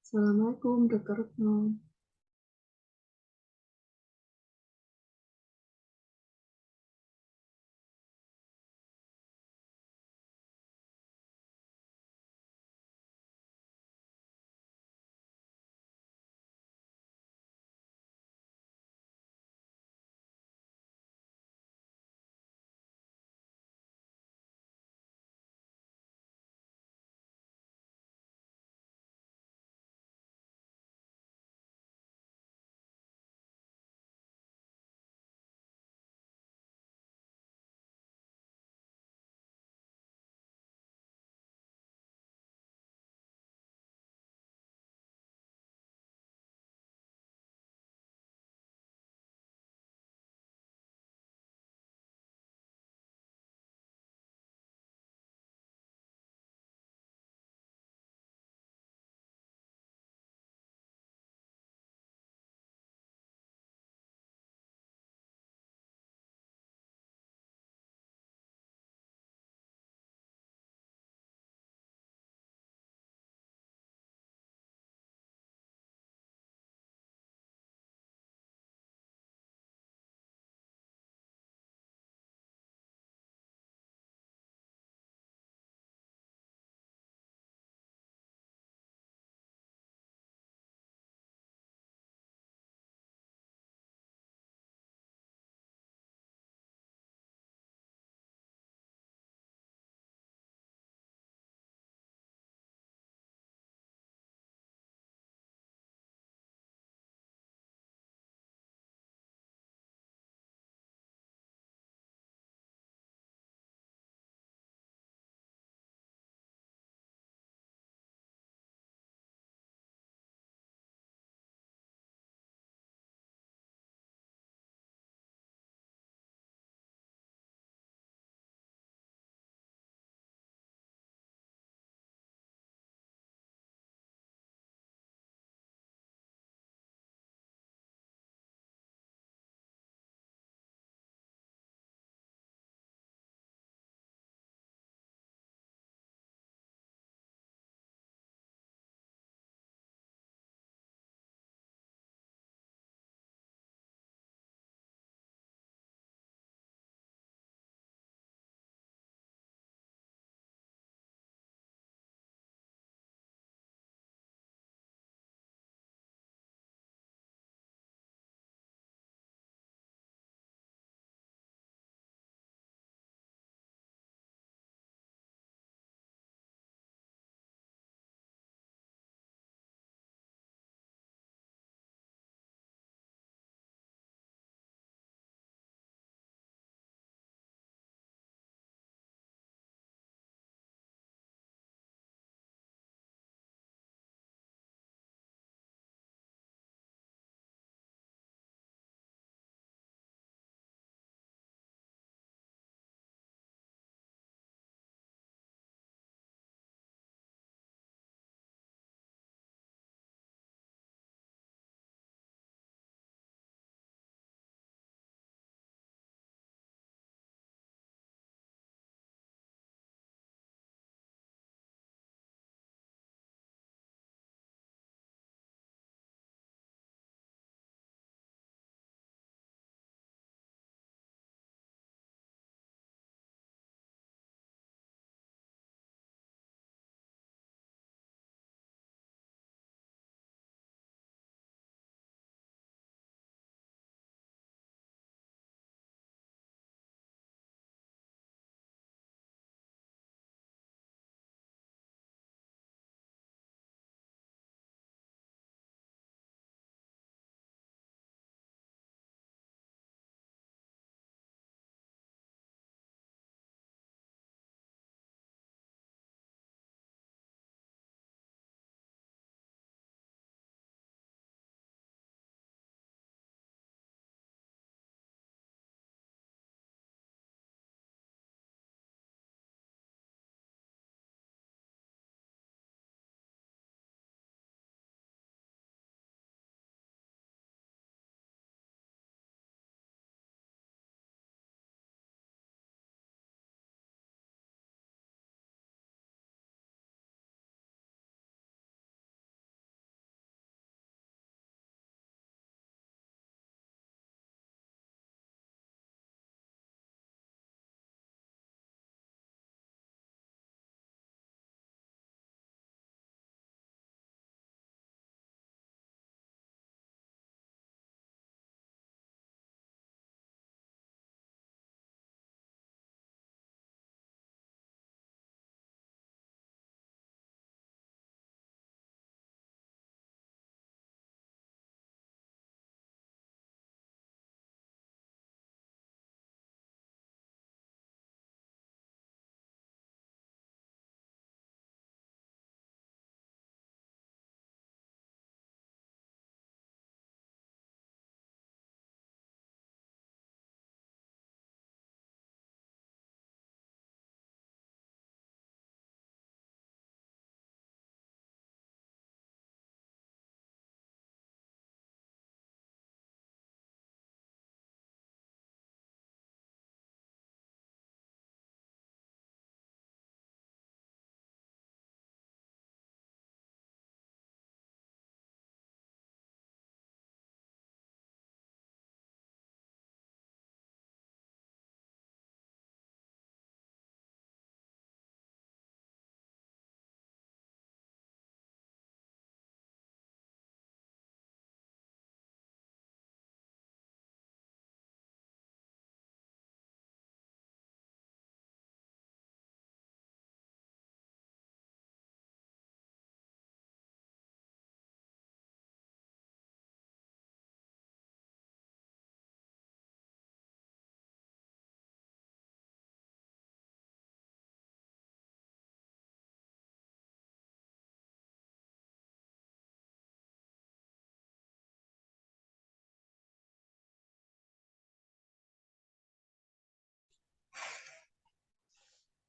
Assalamualaikum, Dr. Retno.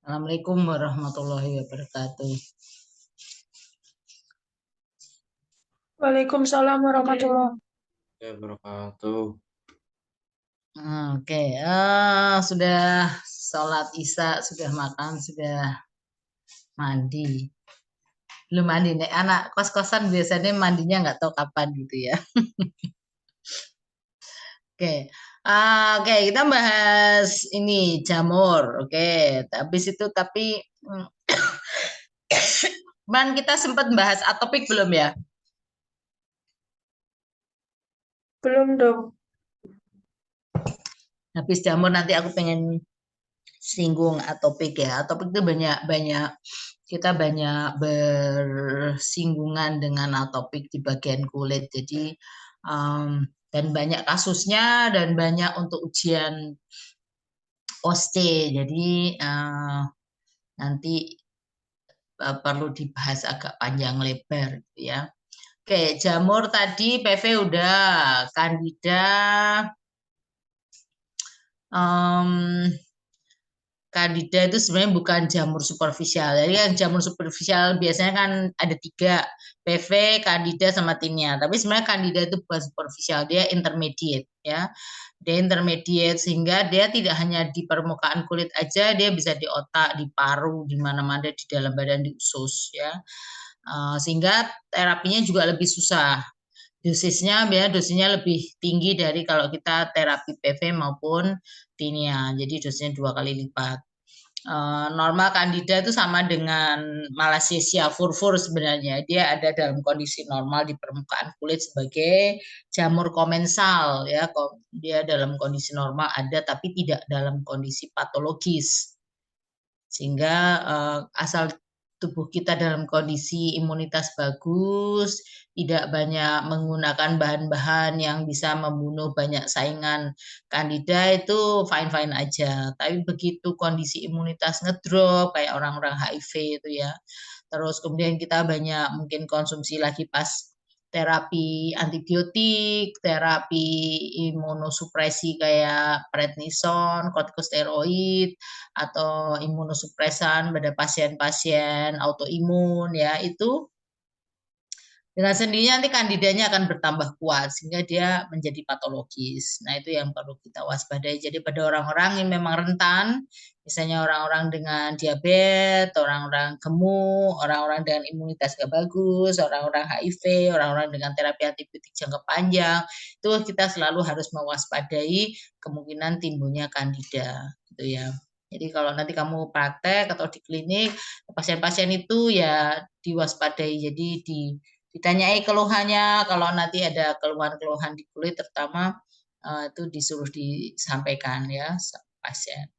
Assalamualaikum warahmatullahi wabarakatuh. Waalaikumsalam warahmatullahi wabarakatuh. Oke, sudah sholat isya, sudah makan, sudah mandi. Belum mandi nih, anak kos-kosan biasanya mandinya nggak tahu kapan gitu ya. Oke, oke, kita bahas ini jamur. Oke, habis itu tapi Man, kita sempat bahas atopik belum ya? belum dong. Habis jamur nanti aku pengen singgung atopik ya. Atopik itu kita banyak bersinggungan dengan atopik di bagian kulit. Jadi dan banyak kasusnya dan banyak untuk ujian OSCE. Jadi nanti perlu dibahas agak panjang lebar gitu ya. Oke, jamur tadi PV udah, Candida Candida itu sebenarnya bukan jamur superficial. Jadi yang jamur superficial biasanya kan ada 3, PV, Candida, sama tinea. Tapi sebenarnya Candida itu bukan superficial, dia intermediate ya. Dia intermediate sehingga dia tidak hanya di permukaan kulit aja, dia bisa di otak, di paru, di mana-mana di dalam badan, di usus ya. Sehingga terapinya juga lebih susah. Dosisnya lebih tinggi dari kalau kita terapi PV maupun tinea, jadi dosisnya 2 kali lipat. Normal Candida itu sama dengan Malassezia furfur sebenarnya, dia ada dalam kondisi normal di permukaan kulit sebagai jamur komensal ya, dia dalam kondisi normal ada tapi tidak dalam kondisi patologis, sehingga asal tubuh kita dalam kondisi imunitas bagus, tidak banyak menggunakan bahan-bahan yang bisa membunuh banyak saingan Candida, itu fine-fine aja. Tapi begitu kondisi imunitas ngedrop kayak orang-orang HIV itu ya, terus kemudian kita banyak mungkin konsumsi lagi pas terapi antibiotik, terapi imunosupresi kayak prednison, kortikosteroid, atau imunosupresan pada pasien-pasien autoimun ya, itu dengan sendirinya nanti kandidanya akan bertambah kuat sehingga dia menjadi patologis. Nah, itu yang perlu kita waspadai. Jadi pada orang-orang yang memang rentan, misalnya orang-orang dengan diabetes, orang-orang gemuk, orang-orang dengan imunitas gak bagus, orang-orang HIV, orang-orang dengan terapi antibiotik jangka panjang, itu kita selalu harus mewaspadai kemungkinan timbulnya kandida gitu ya. Jadi kalau nanti kamu praktek atau di klinik, pasien-pasien itu ya diwaspadai. Jadi ditanyai keluhannya, kalau nanti ada keluhan-keluhan di kulit terutama itu disuruh disampaikan ya pasien.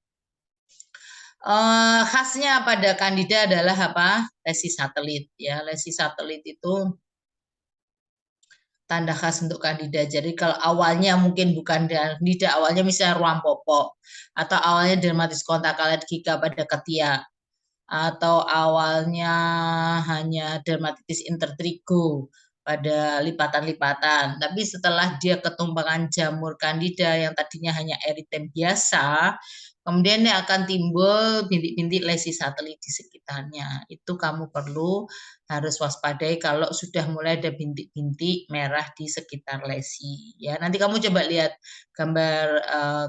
Khasnya pada Candida adalah apa? Lesi satelit ya. Lesi satelit itu tanda khas untuk Candida. Jadi kalau awalnya mungkin bukan Candida, awalnya misalnya ruam popok atau awalnya dermatitis kontak alergika pada ketiak, atau awalnya hanya dermatitis intertrigo pada lipatan-lipatan. Tapi setelah dia ketumpangan jamur Candida yang tadinya hanya eritem biasa, kemudian dia akan timbul bintik-bintik lesi satelit di sekitarnya. Itu kamu perlu harus waspadai kalau sudah mulai ada bintik-bintik merah di sekitar lesi. Ya, nanti kamu coba lihat gambar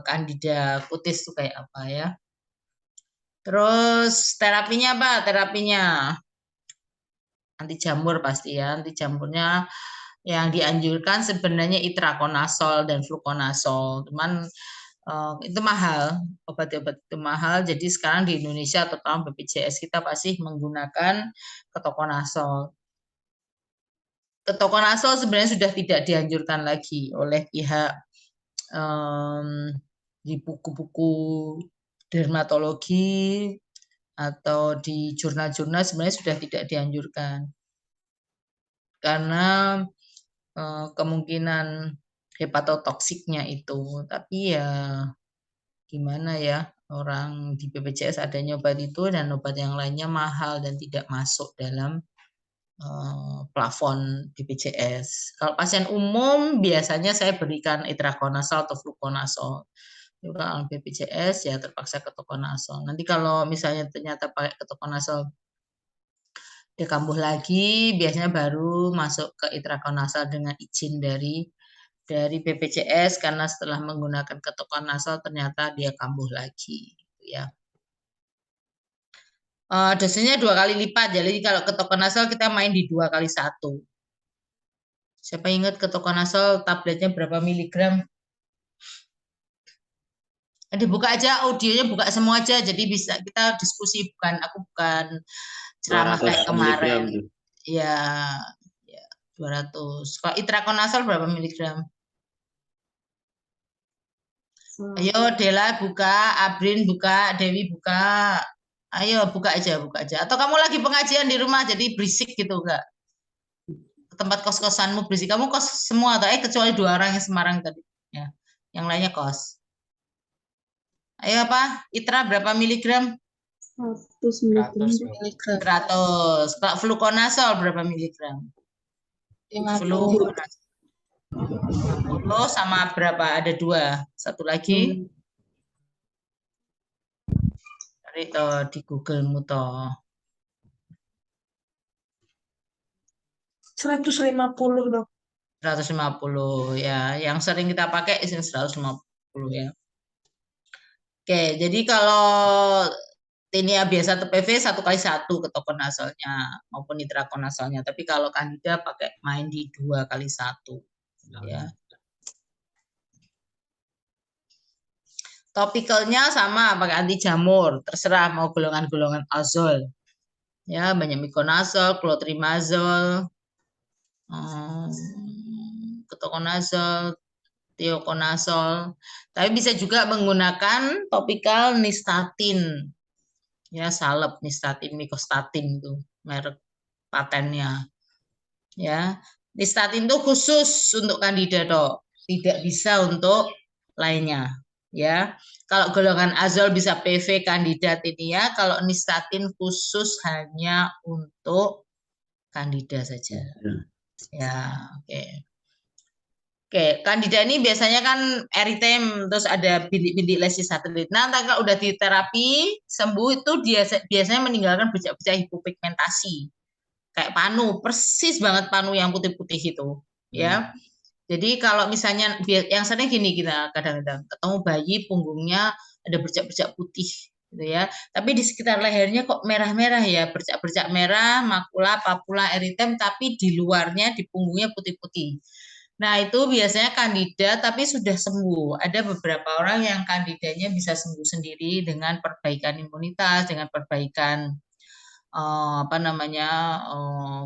Candida kutis itu kayak apa ya. Terus terapinya apa? Terapinya anti jamur pasti ya. Anti jamurnya yang dianjurkan sebenarnya itrakonazol dan flukonazol. Cuman itu mahal, obat-obat itu mahal. Jadi sekarang di Indonesia terutama BPJS kita pasti menggunakan ketokonazol. Ketokonazol sebenarnya sudah tidak dianjurkan lagi oleh pihak di buku-buku dermatologi atau di jurnal-jurnal sebenarnya sudah tidak dianjurkan karena kemungkinan hepatotoksiknya itu. Tapi ya gimana ya, orang di BPJS adanya obat itu dan obat yang lainnya mahal dan tidak masuk dalam plafon BPJS. Kalau pasien umum biasanya saya berikan itrakonazol atau flukonazol. juga kalau BPJS ya terpaksa ke toko nasol. Nanti kalau misalnya ternyata pakai ke toko nasol dia kambuh lagi, biasanya baru masuk ke Itrakon nasal dengan izin dari BPJS karena setelah menggunakan ke toko nasal ternyata dia kambuh lagi, ya. Dosisnya 2 kali lipat, jadi kalau ke toko nasal kita main di 2 kali 1. Siapa ingat ke toko nasal tabletnya berapa miligram? Dibuka aja audionya, buka semua aja, jadi bisa kita diskusi, aku bukan ceramah kayak 200 kemarin. miligram. Ya, 200. Kalau Itrakon nasal berapa miligram? Ayo Dela buka, Abrin buka, Dewi buka. Ayo buka aja. Atau kamu lagi pengajian di rumah jadi berisik gitu enggak? Tempat kos-kosanmu berisik. Kamu kos semua atau kecuali 2 orang yang Semarang tadi. Ya. Yang lainnya kos. Ayo apa? Itra berapa miligram? 100 miligram. 100. Pak flukonazol berapa miligram? 50. 50 sama berapa? Ada 2. Satu lagi. Cari toh di Google-mu toh. 150 dok. 150 ya. Yang sering kita pakai isi 150 ya. Oke, jadi kalau tinea biasa atau PV 1 kali 1 ke toko nasalnya maupun Itrakon nasalnya. Tapi kalau Candida pakai main di 2 kali 1 ya. Topikalnya sama pakai anti jamur, terserah mau golongan-golongan azol. Ya, banyak miconazol, clotrimazol, ketoconazol, thioconazol. Tapi bisa juga menggunakan topikal nistatin. Ya, salep nistatin, mikostatin itu merek patennya. Ya, nistatin itu khusus untuk Candida dok, tidak bisa untuk lainnya. Ya, kalau golongan azol bisa PV, Candida, tinea. Kalau nistatin khusus hanya untuk Candida saja. Ya, oke. Oke, Candida ini biasanya kan eritem, terus ada bintik-bintik lesi satelit. Nah, kalau udah diterapi sembuh itu dia biasanya meninggalkan bercak-bercak hipopigmentasi. Kayak panu, persis banget panu yang putih-putih itu, ya. Jadi kalau misalnya yang sering gini kita kadang-kadang ketemu bayi punggungnya ada bercak-bercak putih gitu ya. Tapi di sekitar lehernya kok merah-merah ya, bercak-bercak merah, makula, papula, eritem, tapi di luarnya di punggungnya putih-putih. Nah, itu biasanya Candida tapi sudah sembuh. Ada beberapa orang yang Candidanya bisa sembuh sendiri dengan perbaikan imunitas, dengan perbaikan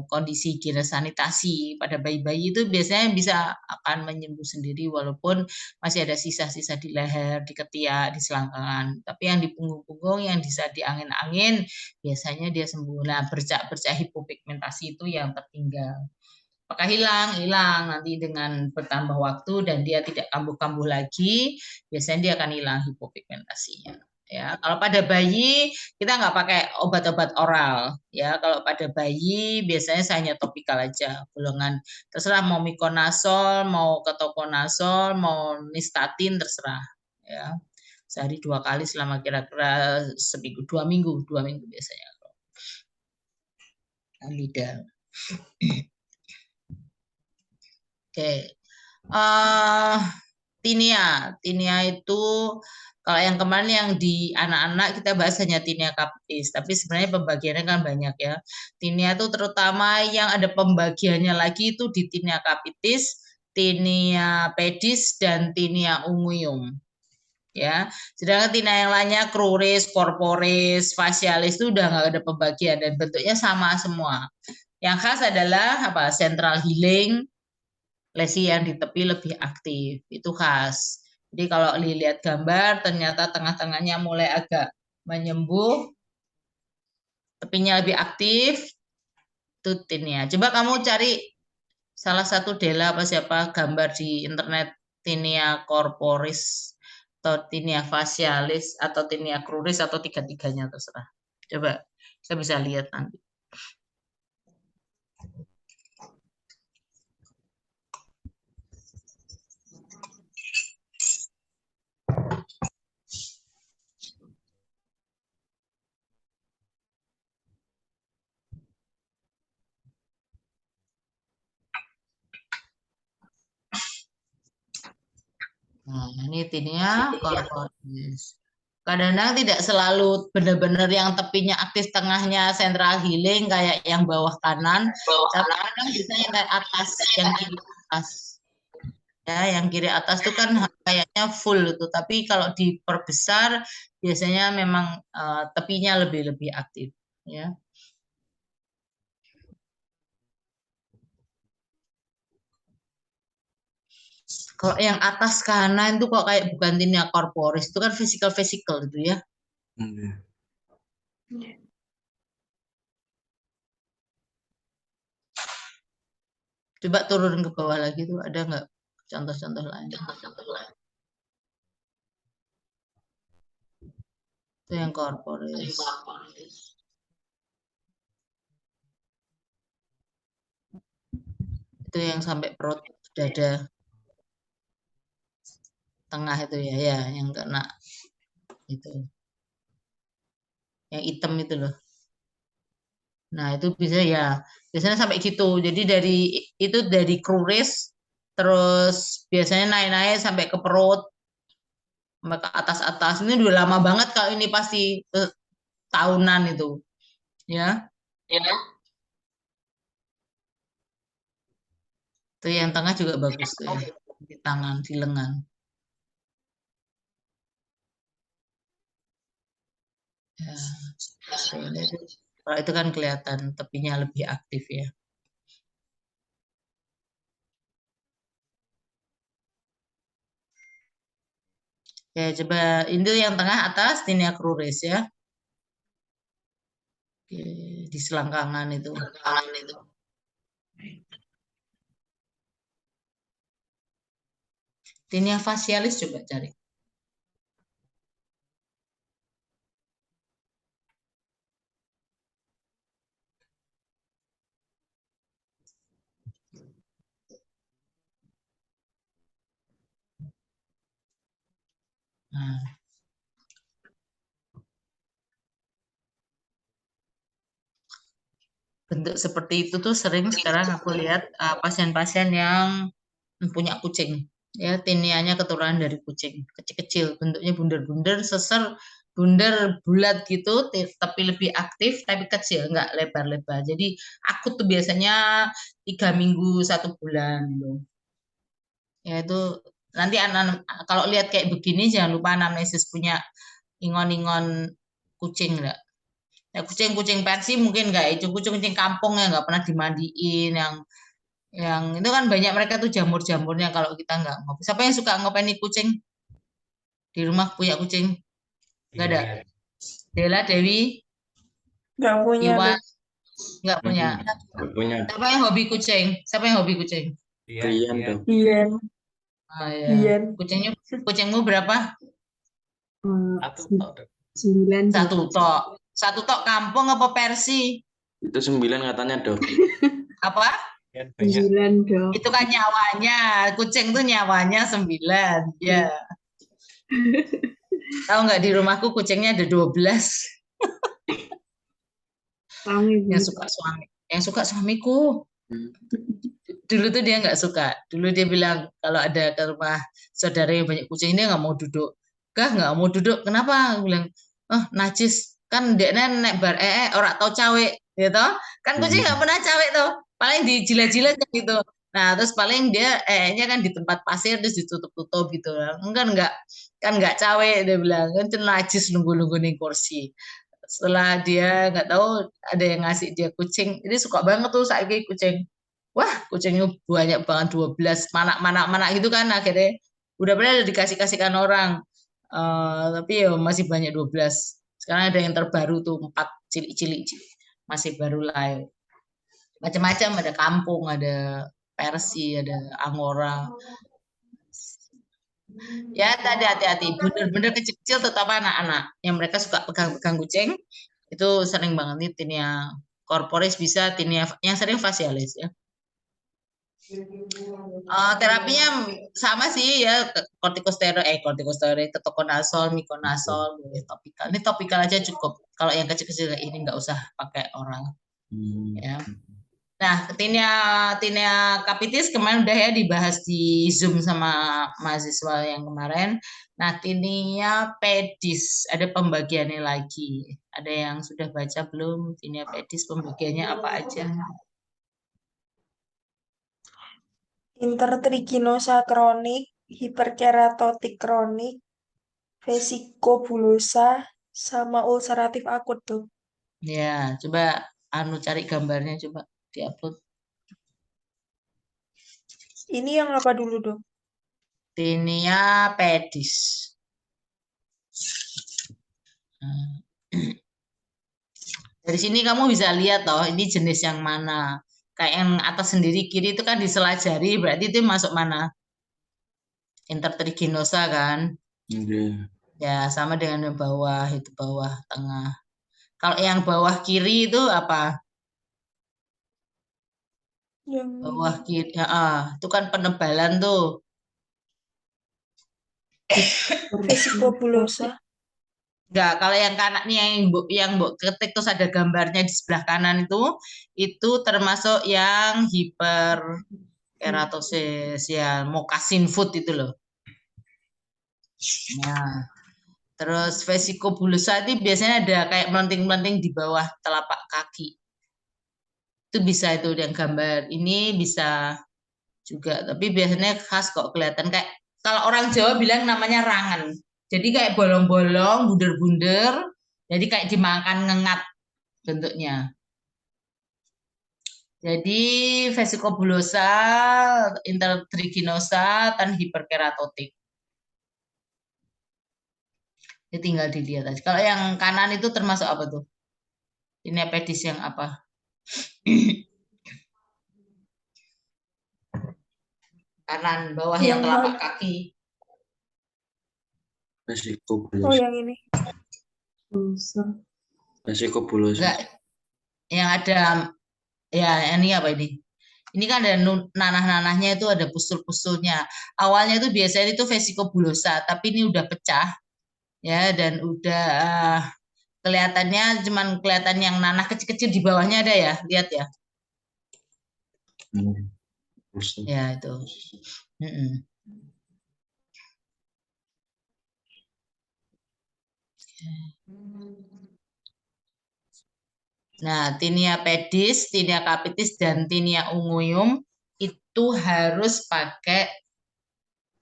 kondisi higiene sanitasi pada bayi-bayi itu biasanya bisa akan menyembuh sendiri walaupun masih ada sisa-sisa di leher, di ketiak, di selangkangan. Tapi yang di punggung-punggung yang bisa di angin-angin biasanya dia sembuh. Nah, bercak-bercak hipopigmentasi itu yang tertinggal. Apakah hilang? Hilang nanti dengan bertambah waktu dan dia tidak kambuh-kambuh lagi, biasanya dia akan hilang hipopigmentasinya. Ya, kalau pada bayi kita nggak pakai obat-obat oral. Ya, kalau pada bayi biasanya saya hanya topikal aja, golongan terserah mau miconazol, mau ketoconazol, mau nistatin terserah. Ya, sehari 2 kali selama kira-kira seminggu, 2 minggu biasanya. Candida. Oke. Tinea itu kalau yang kemarin yang di anak-anak kita bahas hanya tinea capitis, tapi sebenarnya pembagiannya kan banyak ya. Tinea itu terutama yang ada pembagiannya lagi itu di tinea capitis, tinea pedis dan tinea unguium. Ya, sedangkan tinea yang lainnya cruris, corporis, facialis itu udah nggak ada pembagian dan bentuknya sama semua. Yang khas adalah apa? Central healing, lesi yang di tepi lebih aktif, itu khas. Jadi kalau dilihat gambar, ternyata tengah-tengahnya mulai agak menyembuh, tepinya lebih aktif, itu tinea. Coba kamu cari salah satu Dela apa siapa gambar di internet tinea corporis atau tinea facialis atau tinea cruris atau tiga-tiganya terserah. Coba kita bisa lihat nanti. Nah, ini tinea corporis. Kadang-kadang tidak selalu benar-benar yang tepinya aktif, tengahnya central healing kayak yang bawah kanan. Tapi kadang bisa yang kayak atas, yang kiri atas. Ya, yang kiri atas itu kan kayaknya full itu. Tapi kalau diperbesar biasanya memang tepinya lebih aktif. Ya. Kalau yang atas kanan itu kok kayak bukan tinea corporis, itu kan physical itu ya. Coba turun ke bawah lagi tuh, ada nggak contoh-contoh lain? Itu yang corporis. Itu yang sampai perut dada tengah itu ya yang kena itu. Yang hitam itu loh. Nah, itu bisa ya. Biasanya sampai gitu. Jadi dari cruris terus biasanya naik-naik sampai ke perut, sampai ke atas-atas. Ini udah lama banget kalau ini pasti tahunan itu. Ya. Ya. Itu yang tengah juga bagus tuh ya. Di tangan, di lengan. Ya. Kalau itu kan kelihatan tepinya lebih aktif ya. Ya, coba ini yang tengah atas tinea cruris ya. Oke, di selangkangan itu. Tinea facialis coba cari. Nah. Bentuk seperti itu tuh sering sekarang aku lihat pasien-pasien yang punya kucing. Ya, tineanya keturunan dari kucing. Kecil-kecil, bentuknya bundar-bundar, seser, bundar bulat gitu, tapi lebih aktif, tapi kecil, nggak lebar-lebar. Jadi akut tuh biasanya 3 minggu 1 bulan gitu. Ya itu nanti kalau lihat kayak begini jangan lupa anamnesis punya ingon-ingon kucing enggak. Ya, kucing-kucing Persi mungkin enggak itu kucing-kucing kampung yang nggak pernah dimandiin yang itu kan banyak mereka tuh jamur-jamurnya kalau kita nggak ngopi. Siapa yang suka ngopeni kucing di rumah punya kucing? Nggak ada. Dela, Dewi, Nggak punya, Iwan Dok. nggak punya. Nggak punya. Siapa yang hobi kucing? Siapa yang hobi kucing? Rian dong. Iya. Oh, ya. Iya. Kucingmu berapa? 9. Satu tok kampung apa Persi? Itu 9 katanya dok. Apa? 9, Dok. Itu kan nyawanya. Kucing tuh nyawanya 9. Ya. Tahu nggak di rumahku kucingnya ada 12. Yang suka suamiku. Dulu tuh dia nggak suka. Dulu dia bilang kalau ada ke rumah saudara yang banyak kucing dia nggak mau duduk. Nggak mau duduk. Kenapa? Aku bilang, oh najis. Kan dia nek bar orang tau cawe, gitu. Kan kucing nggak pernah cawe tuh. Paling dijilat-jilat gitu. Nah terus paling dia nya kan di tempat pasir terus ditutup-tutup gitu. Enggak kan nggak cawe dia bilang kan najis nunggu-nunggu nih kursi. Setelah dia nggak tahu ada yang ngasih dia kucing, ini suka banget tuh saiki kucing. Wah, kucingnya banyak banget 12 mana gitu kan akhirnya udah pernah dikasih-kasihkan orang. Tapi ya masih banyak 12. Sekarang ada yang terbaru tuh 4 cilik-cilik masih baru lahir. Macam-macam ada kampung, ada Persi, ada Angora. Ya, tadi hati-hati. Bener-bener kecil-kecil tetap anak-anak. Yang mereka suka pegang-pegang kucing, itu sering banget nih tinea corporis bisa, tinea yang sering facialis ya. Terapinya sama sih ya, kortikosteroid, ketokonazol, mikonazol, topikal. Ini topikal aja cukup. Kalau yang kecil-kecil ini nggak usah pakai oral. Ya. Nah, tinea capitis kemarin udah ya dibahas di Zoom sama mahasiswa yang kemarin. Nah, tinea pedis ada pembagiannya lagi. Ada yang sudah baca belum? Tinea pedis pembagiannya apa aja? Intertrichinosa kronik, hiperkeratotik kronik, vesikobulosa, sama ulceratif akut, Dok. Ya, coba cari gambarnya coba diupload. Ini yang apa dulu, Dok? Tinea pedis. Nah, dari sini kamu bisa lihat toh, ini jenis yang mana. Kayak yang atas sendiri kiri itu kan diselajari, berarti itu masuk mana? Intertrichinosa kan? Iya. Ya, sama dengan yang bawah, itu bawah tengah. Kalau yang bawah kiri itu apa? Yang Bawah kiri, ya, itu kan penebalan tuh. vesikobulosa. Enggak, kalau yang kanan nih yang mbok ketik terus ada gambarnya di sebelah kanan itu termasuk yang hiperkeratosis ya, moccasin foot itu loh. Nah, terus vesikobulosa itu biasanya ada kayak melenting-melenting di bawah telapak kaki. Itu bisa itu yang gambar. Ini bisa juga, tapi biasanya khas kok kelihatan kayak kalau orang Jawa bilang namanya rangen. Jadi kayak bolong-bolong, bunder-bunder, jadi kayak dimakan ngengat bentuknya. Jadi vesikobulosa, intertrichinosa, dan hiperkeratotik. Ini tinggal dilihat aja. Kalau yang kanan itu termasuk apa tuh? Ini pedis yang apa? Kanan bawah yang telapak kaki. Oh, yang ini. Vesikobulosa. Enggak, yang ada ya ini apa ini? Ini kan ada nanah-nanahnya itu ada pustul-pustulnya. Awalnya itu biasanya itu vesikobulosa, tapi ini udah pecah ya dan udah kelihatannya cuman kelihatan yang nanah kecil-kecil di bawahnya ada ya, lihat ya. Ya itu. Nah, tinea pedis, tinea capitis, dan tinea unguium itu harus pakai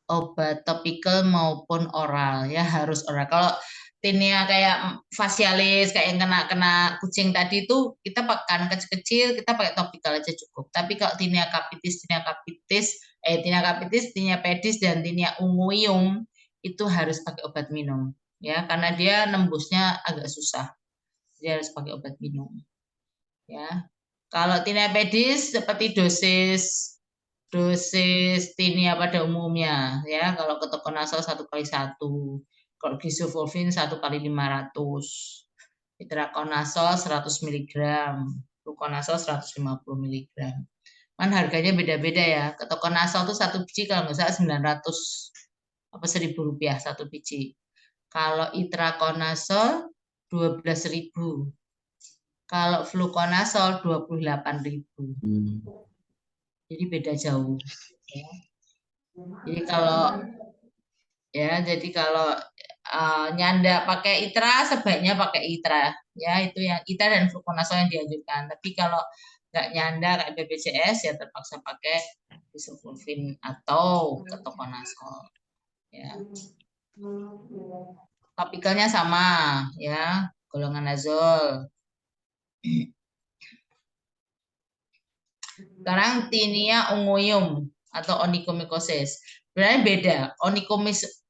obat topikal maupun oral ya, harus oral. Kalau tinea kayak facialis kayak yang kena kucing tadi itu kita pakai kecil-kecil kita pakai topikal aja cukup. Tapi kalau tinea capitis, tinea pedis dan tinea unguium itu harus pakai obat minum ya, karena dia nembusnya agak susah. Dia harus pakai obat minum. Ya. Kalau tinea pedis seperti dosis tinea pada umumnya ya. Kalau ketokonazol 1x1, kalau gisofulvin 1x500, itrakonazol 100 mg, flukonazol 150 mg. Kan harganya beda-beda ya. Ketokonazol itu satu biji kalau nggak salah 900 apa 1.000 rupiah satu biji. Kalau itrakonazol 12.000. Kalau flukonazol 28.000. Jadi beda jauh. Ya. Jadi kalau nyanda pakai ITRA sebaiknya pakai ITRA ya, itu yang ITRA dan flukonazol yang dianjurkan. Tapi kalau nggak nyanda kayak BPJS ya terpaksa pakai gisofulvin atau ketokonazol. Ya. Topikalnya sama ya, golongan azol. Sekarang tinea unguium atau onychomycosis. Sebenarnya beda.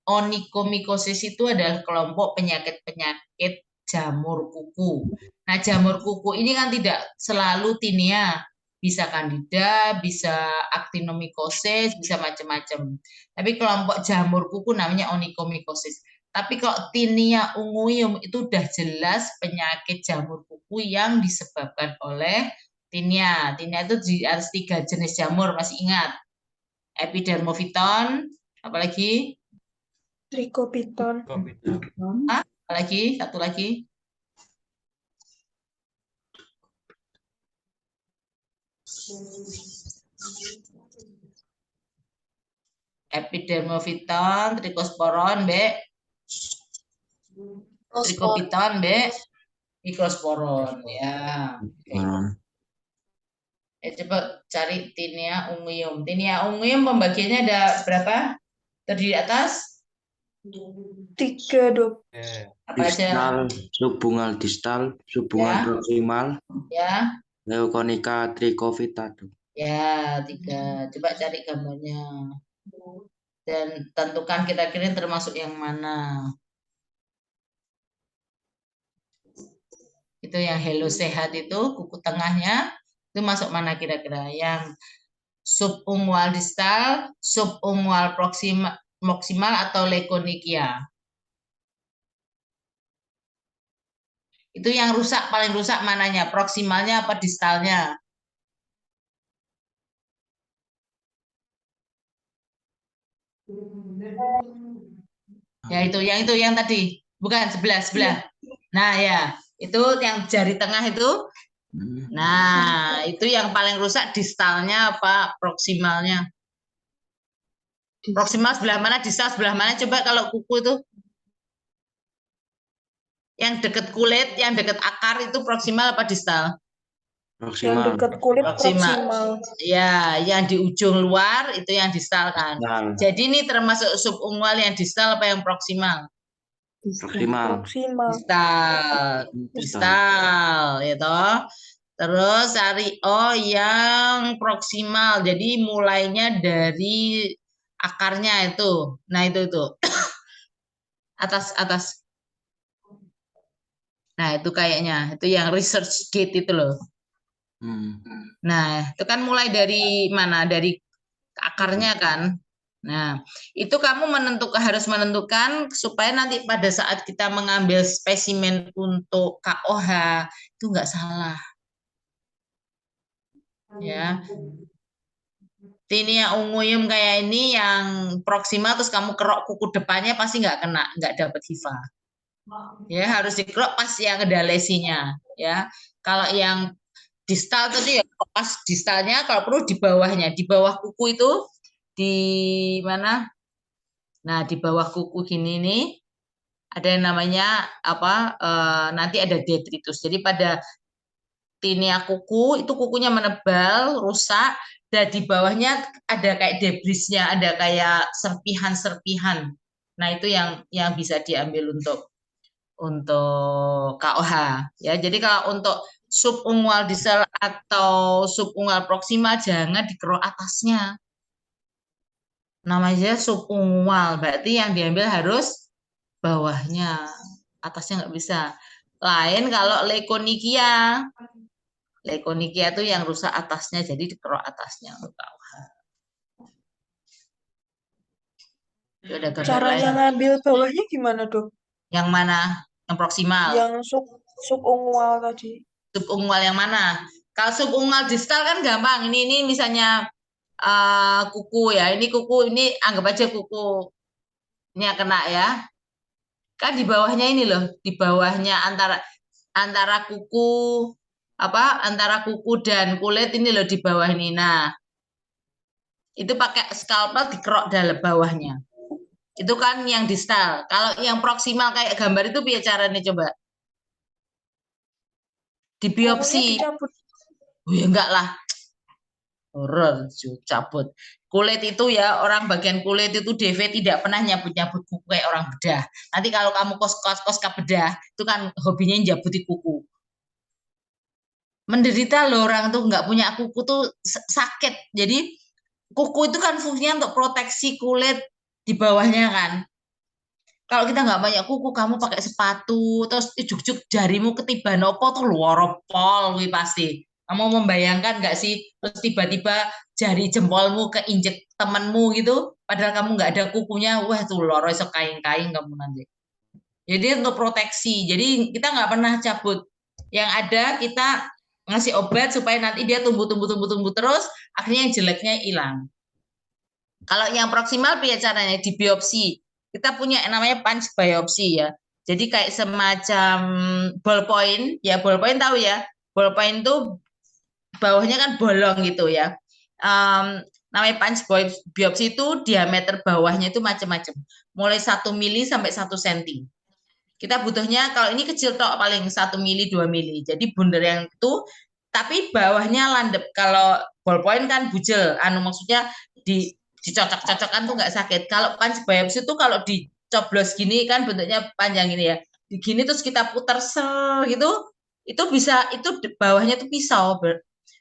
Onychomycosis itu adalah kelompok penyakit-penyakit jamur kuku. Nah, jamur kuku ini kan tidak selalu tinea, bisa candida, bisa actinomycosis, bisa macam-macam. Tapi kelompok jamur kuku namanya onychomycosis. Tapi kalau tinea unguium itu udah jelas penyakit jamur kuku yang disebabkan oleh tinea. Tinea itu di atas 3 jenis jamur, masih ingat? Epidermophyton, apalagi? Trichopiton. Apalagi? Satu lagi? Epidermofiton, trikosporon, Mbak. Trikopiton, Mbak. Mikrosporon, ya. Coba cari Tinea unguium. Tinea unguium pembagiannya ada berapa? Terdiri atas? 3, Dok. Apa aja? Distal, subungal distal, subungal Ya. proksimal, Ya. Leoconica trichophyta. Ya, 3. Coba cari gambarnya. Dan tentukan kira-kira termasuk yang mana. Itu yang hello sehat itu, kuku tengahnya, itu masuk mana kira-kira? Yang subungual distal, subungual proksimal atau Leukonychia? Itu yang rusak, paling rusak mananya? Proksimalnya apa distalnya? Ya itu yang tadi. Bukan, sebelah. Nah ya, itu yang jari tengah itu. Nah, itu yang paling rusak distalnya apa proksimalnya? Proksimal sebelah mana, distal sebelah mana? Coba kalau kuku itu. Yang deket kulit, yang deket akar itu proksimal apa distal? Yang dekat kulit proksimal. Ya, yang di ujung luar itu yang distal kan. Jadi ini termasuk subungual yang distal apa yang proksimal? Proksimal. Distal, ya toh. Terus cari yang proksimal. Jadi mulainya dari akarnya itu. Nah, itu. Atas. Nah, itu kayaknya. Itu yang research gate itu loh. Nah, itu kan mulai dari mana? Dari akarnya kan. Nah, itu kamu harus menentukan supaya nanti pada saat kita mengambil spesimen untuk KOH itu nggak salah. Ya. Tinea unguium kayak ini yang proksimal terus kamu kerok kuku depannya pasti nggak kena, nggak dapat HIV. Ya, harus dikerok pas yang ada lesinya. Ya, kalau yang distal tadi ya pas distalnya, kalau perlu di bawahnya, di bawah kuku itu di mana? Nah, di bawah kuku gini nih ada yang namanya apa? Nanti ada detritus. Jadi pada tinea kuku itu kukunya menebal, rusak, dan di bawahnya ada kayak debrisnya, ada kayak serpihan-serpihan. Nah, itu yang bisa diambil untuk KOH. Ya, jadi kalau untuk subungual distal atau subungual proksimal jangan dikerok atasnya. Namanya subungual, berarti yang diambil harus bawahnya, atasnya nggak bisa. Lain kalau Leukonychia. Leukonychia itu yang rusak atasnya, jadi dikerok atasnya untuk KOH. Caranya ngambil bawahnya gimana, Dok? Yang mana? Yang proksimal? Yang subungual tadi. Subungual yang mana? Kalau subungual distal kan gampang. Ini misalnya kuku ya. Ini kuku, ini anggap aja kuku. Ini yang kena ya. Kan di bawahnya ini loh, di bawahnya antara kuku antara kuku dan kulit ini loh di bawah ini. Nah, itu pakai scalpel dikerok dalam bawahnya. Itu kan yang distal. Kalau yang proksimal kayak gambar itu biar caranya coba. Di biopsi. Oh ya enggak lah. Horor, cabut. Kulit itu ya, orang bagian kulit itu DV tidak pernah nyabut-nyabut kuku kayak orang bedah. Nanti kalau kamu kos bedah, itu kan hobinya nyabuti kuku. Menderita loh orang tuh nggak punya kuku tuh sakit. Jadi kuku itu kan fungsinya untuk proteksi kulit di bawahnya kan. Kalau kita nggak banyak kuku, kamu pakai sepatu, terus juk-juk jarimu ketiban opo tuh luar pol pasti. Kamu membayangkan nggak sih, terus tiba-tiba jari jempolmu keinjek temenmu gitu, padahal kamu nggak ada kukunya, wah tuh loro iso kain-kain kamu nanti. Jadi untuk proteksi, jadi kita nggak pernah cabut. Yang ada kita ngasih obat supaya nanti dia tumbuh terus, akhirnya yang jeleknya hilang. Kalau yang proksimal biar caranya di biopsi. Kita punya yang namanya punch biopsi ya. Jadi kayak semacam ballpoint, ya ballpoint tahu ya. Ballpoint itu bawahnya kan bolong gitu ya. Namanya punch biopsi itu diameter bawahnya itu macam-macam. Mulai 1 mili sampai 1 senti. Kita butuhnya kalau ini kecil tok paling 1 mili 2 mili. Jadi bundar yang itu tapi bawahnya landep. Kalau ballpoint kan bujel. Maksudnya dicocok-cocokkan tuh nggak sakit. Kalau punch biopsi itu kalau dicoblos gini kan bentuknya panjang ini ya. Gini terus kita putar sel gitu, itu bisa itu bawahnya tuh pisau.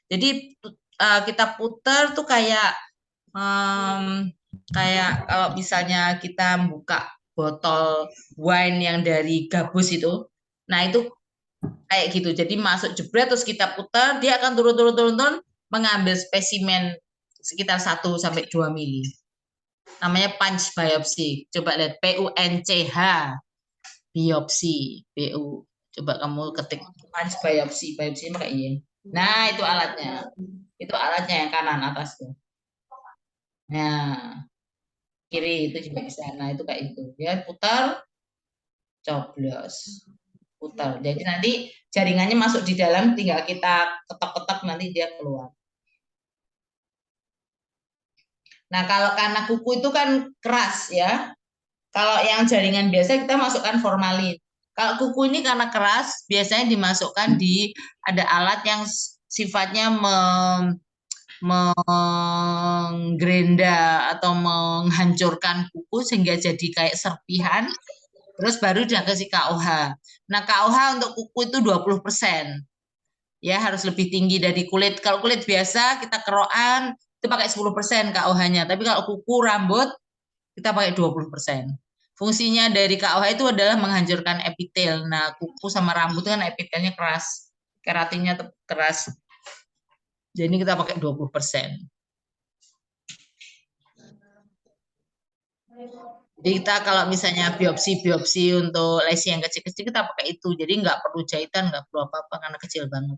Jadi kita putar tuh kayak kalau misalnya kita buka botol wine yang dari gabus itu, nah itu kayak gitu. Jadi masuk jebret terus kita putar, dia akan turun mengambil spesimen sekitar 1 sampai 2 mili. Namanya punch biopsi. Coba lihat PUNCH biopsi, PU. Coba kamu ketik punch biopsi, biopsi pakai iya. Nah, itu alatnya. Itu alatnya yang kanan atas tuh. Nah, kiri itu juga bisa. Nah, itu kayak itu. Dia putar, coblos. Putar. Jadi nanti jaringannya masuk di dalam, tinggal kita ketok-ketok nanti dia keluar. Nah, kalau karena kuku itu kan keras ya. Kalau yang jaringan biasa kita masukkan formalin. Kalau kuku ini karena keras, biasanya dimasukkan ada alat yang sifatnya menggrenda atau menghancurkan kuku sehingga jadi kayak serpihan, terus baru dia kasih KOH. Nah, KOH untuk kuku itu 20%. Ya, harus lebih tinggi dari kulit. Kalau kulit biasa kita kerokan itu pakai 10% KOH-nya, tapi kalau kuku rambut kita pakai 20%. Fungsinya dari KOH itu adalah menghancurkan epitel. Nah, kuku sama rambut kan epitelnya keras, keratinnya keras. Jadi kita pakai 20%. Jadi kita kalau misalnya biopsi untuk lesi yang kecil-kecil kita pakai itu. Jadi nggak perlu jahitan, nggak perlu apa-apa karena kecil banget.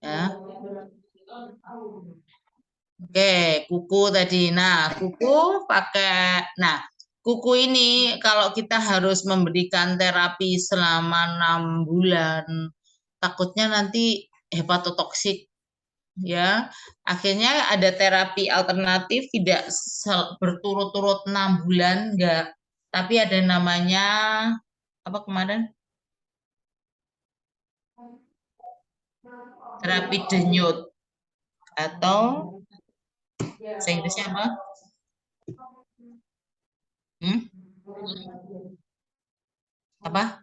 Ya. Oke, kuku tadi. Nah, kuku ini kalau kita harus memberikan terapi selama 6 bulan, takutnya nanti hepatotoksik ya. Akhirnya ada terapi alternatif tidak berturut-turut 6 bulan enggak, tapi ada namanya apa kemarin? Terapi denyut atau bahasa Inggrisnya apa? Apa?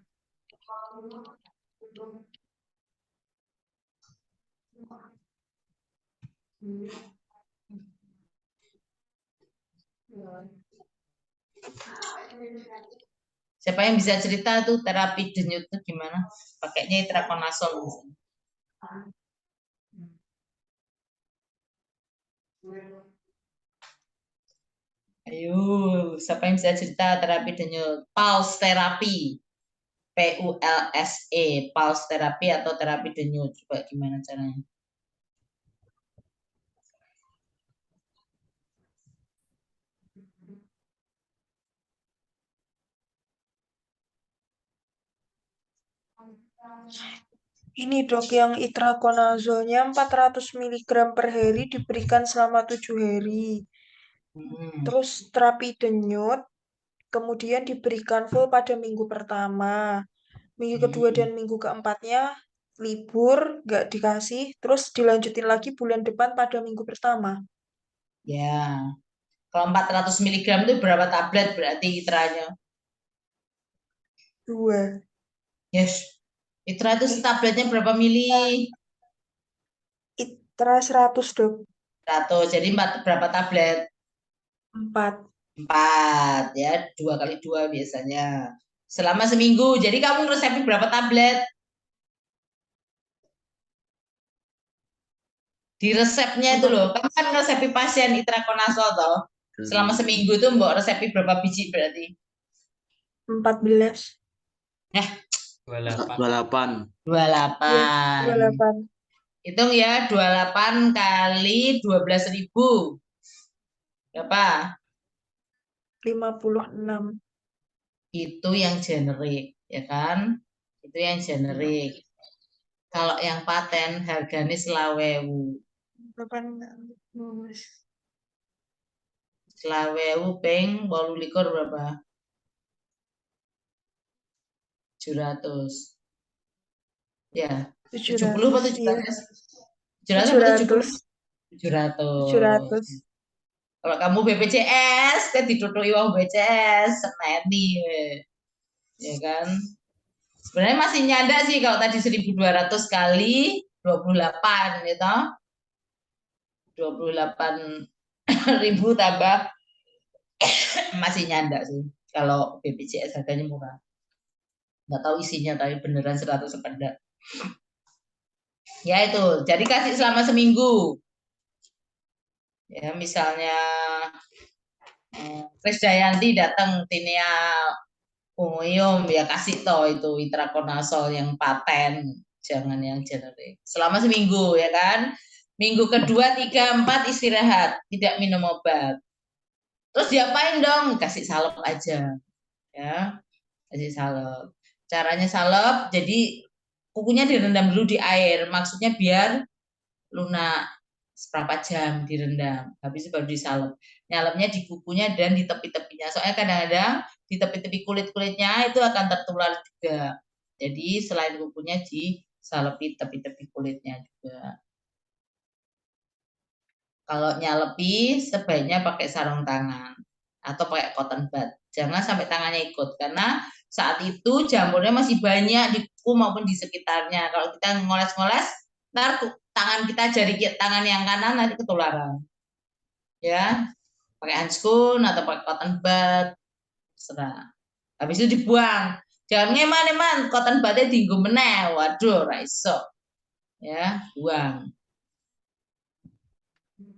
Siapa yang bisa cerita tuh terapi denyut itu gimana? Pakainya itrakonazol. Ayo, siapa yang bisa cerita terapi denyut? Pulse terapi. PULSE, pulse terapi atau terapi denyut. Coba gimana caranya? Ini dok, yang itrakonazolnya 400 mg per hari diberikan selama 7 hari. Terus terapi denyut, kemudian diberikan full pada minggu pertama. Minggu kedua dan minggu keempatnya libur, nggak dikasih. Terus dilanjutin lagi bulan depan pada minggu pertama. Ya, kalau 400 mg itu berapa tablet berarti itranya? 2. Yes. Itra itu tabletnya berapa mili? Itra 100 dok. 100, jadi berapa tablet? 4. 4 ya, 2 kali 2 biasanya. Selama seminggu, jadi kamu resepin berapa tablet? Di resepnya itu loh, kamu kan resepi pasien itrakonazol toh. Selama seminggu tuh mbok resepi berapa biji berarti? 14. 28. 28. 28. Hitung ya, 28 kali 12.000. Berapa? 56. Itu yang generik, ya kan? Itu yang generik. Kalau yang paten harganya 20.000. 20.000 ping 28 berapa? 700. Ya, 70 atau 700? 700 atau 70? 700. 700. Kalau kamu BPJS, kan ditutupi uang BPJS, seneni, ya kan? Sebenarnya masih nyanda sih kalau tadi 1.200 kali 28, gitu. 28.000 tambah masih nyanda sih. Kalau BPJS harganya murah. Nggak tahu isinya, tapi beneran 100 apa enggak. Ya itu, jadi kasih selama seminggu. Ya, misalnya Krisdayanti datang Tinea Umumium, ya kasih toh itu itrakonazol yang paten, jangan yang generik. Selama seminggu ya kan. Minggu kedua, 3, 4 istirahat, tidak minum obat. Terus diapain dong? Kasih salep aja. Ya, kasih salep. Caranya salep, jadi kukunya direndam dulu di air, maksudnya biar lunak. Seberapa jam direndam, habis itu baru disalep. Nyalepnya di kukunya dan di tepi-tepinya. Soalnya kadang-kadang di tepi-tepi kulit-kulitnya itu akan tertular juga. Jadi selain kukunya disalepi tepi-tepi kulitnya juga. Kalau nyalepi sebaiknya pakai sarung tangan atau pakai cotton bud. Jangan sampai tangannya ikut karena saat itu jamurnya masih banyak di kuku maupun di sekitarnya. Kalau kita ngoles-ngoles, ntar tangan kita, jari tangan yang kanan nanti ketularan. Ya, pakai handskun atau pakai cotton bud, serah. Habis itu dibuang. Jangan ngeman cotton budnya dienggo meneh. Waduh, ra iso. Ya, buang.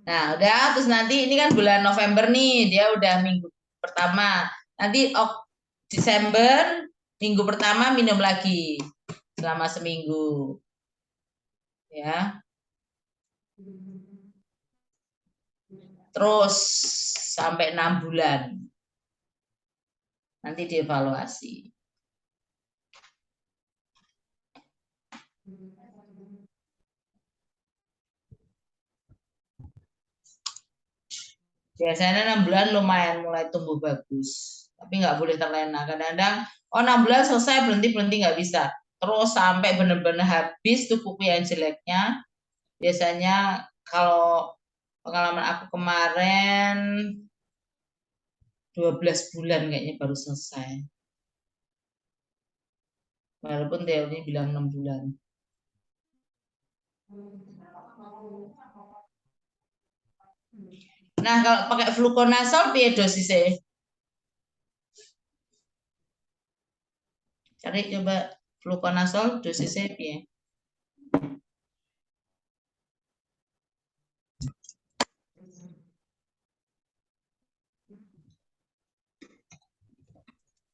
Nah, udah, terus nanti ini kan bulan November nih, dia udah minggu pertama. Nanti Desember minggu pertama minum lagi selama seminggu. Ya. Terus sampai 6 bulan. Nanti dievaluasi. Biasanya 6 bulan lumayan mulai tumbuh bagus. Tapi nggak boleh terlena. Kadang-kadang, 6 bulan selesai, berhenti nggak bisa. Terus sampai benar-benar habis tuh kuku yang jeleknya. Biasanya kalau pengalaman aku kemarin 12 bulan kayaknya baru selesai. Walaupun teorinya bilang 6 bulan. Nah, kalau pakai fluconazole piye dosisnya? Cari coba fluconazole dosisnya piye?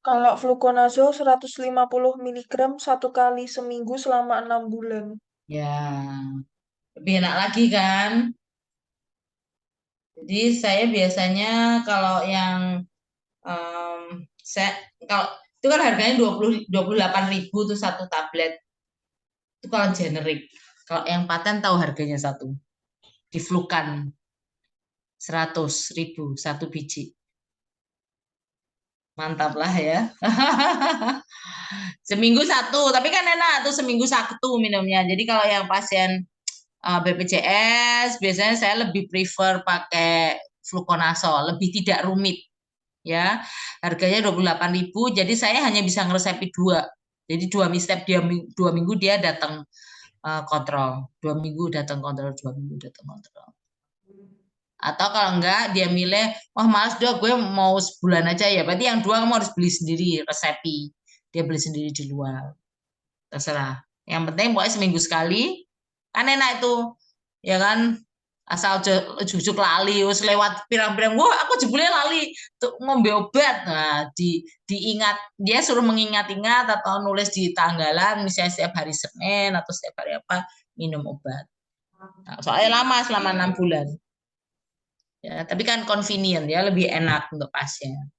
Kalau fluconazole 150 mg 1 kali seminggu selama 6 bulan. Ya, lebih enak lagi kan? Jadi saya biasanya kalau yang kalau itu kan harganya 28.000 tuh satu tablet. Itu kalau generik. Kalau yang paten tahu harganya satu. Di Flukan 100.000 satu biji. Mantap lah ya. Seminggu satu, tapi kan enak tuh seminggu satu minumnya. Jadi kalau yang pasien BPJS biasanya saya lebih prefer pakai fluconazole, lebih tidak rumit. Ya, harganya 28.000, jadi saya hanya bisa ngeresepi 2. Jadi 2 minggu dia datang kontrol, 2 minggu datang kontrol, 2 minggu datang kontrol. Atau kalau enggak dia milih, wah males dong gue mau sebulan aja ya, berarti yang 2 kamu harus beli sendiri resepi, dia beli sendiri di luar, terserah. Yang penting pokoknya seminggu sekali, kan enak itu, ya kan, asal jujuk lali, us lewat pirang-pirang, wah aku jebule lali tuh ngombe obat, nah diingat, dia suruh mengingat-ingat atau nulis di tanggalan, misalnya setiap hari Senin atau setiap hari apa minum obat. Nah, soalnya lama selama 6 bulan. Ya, tapi kan convenient ya, lebih enak untuk pasien.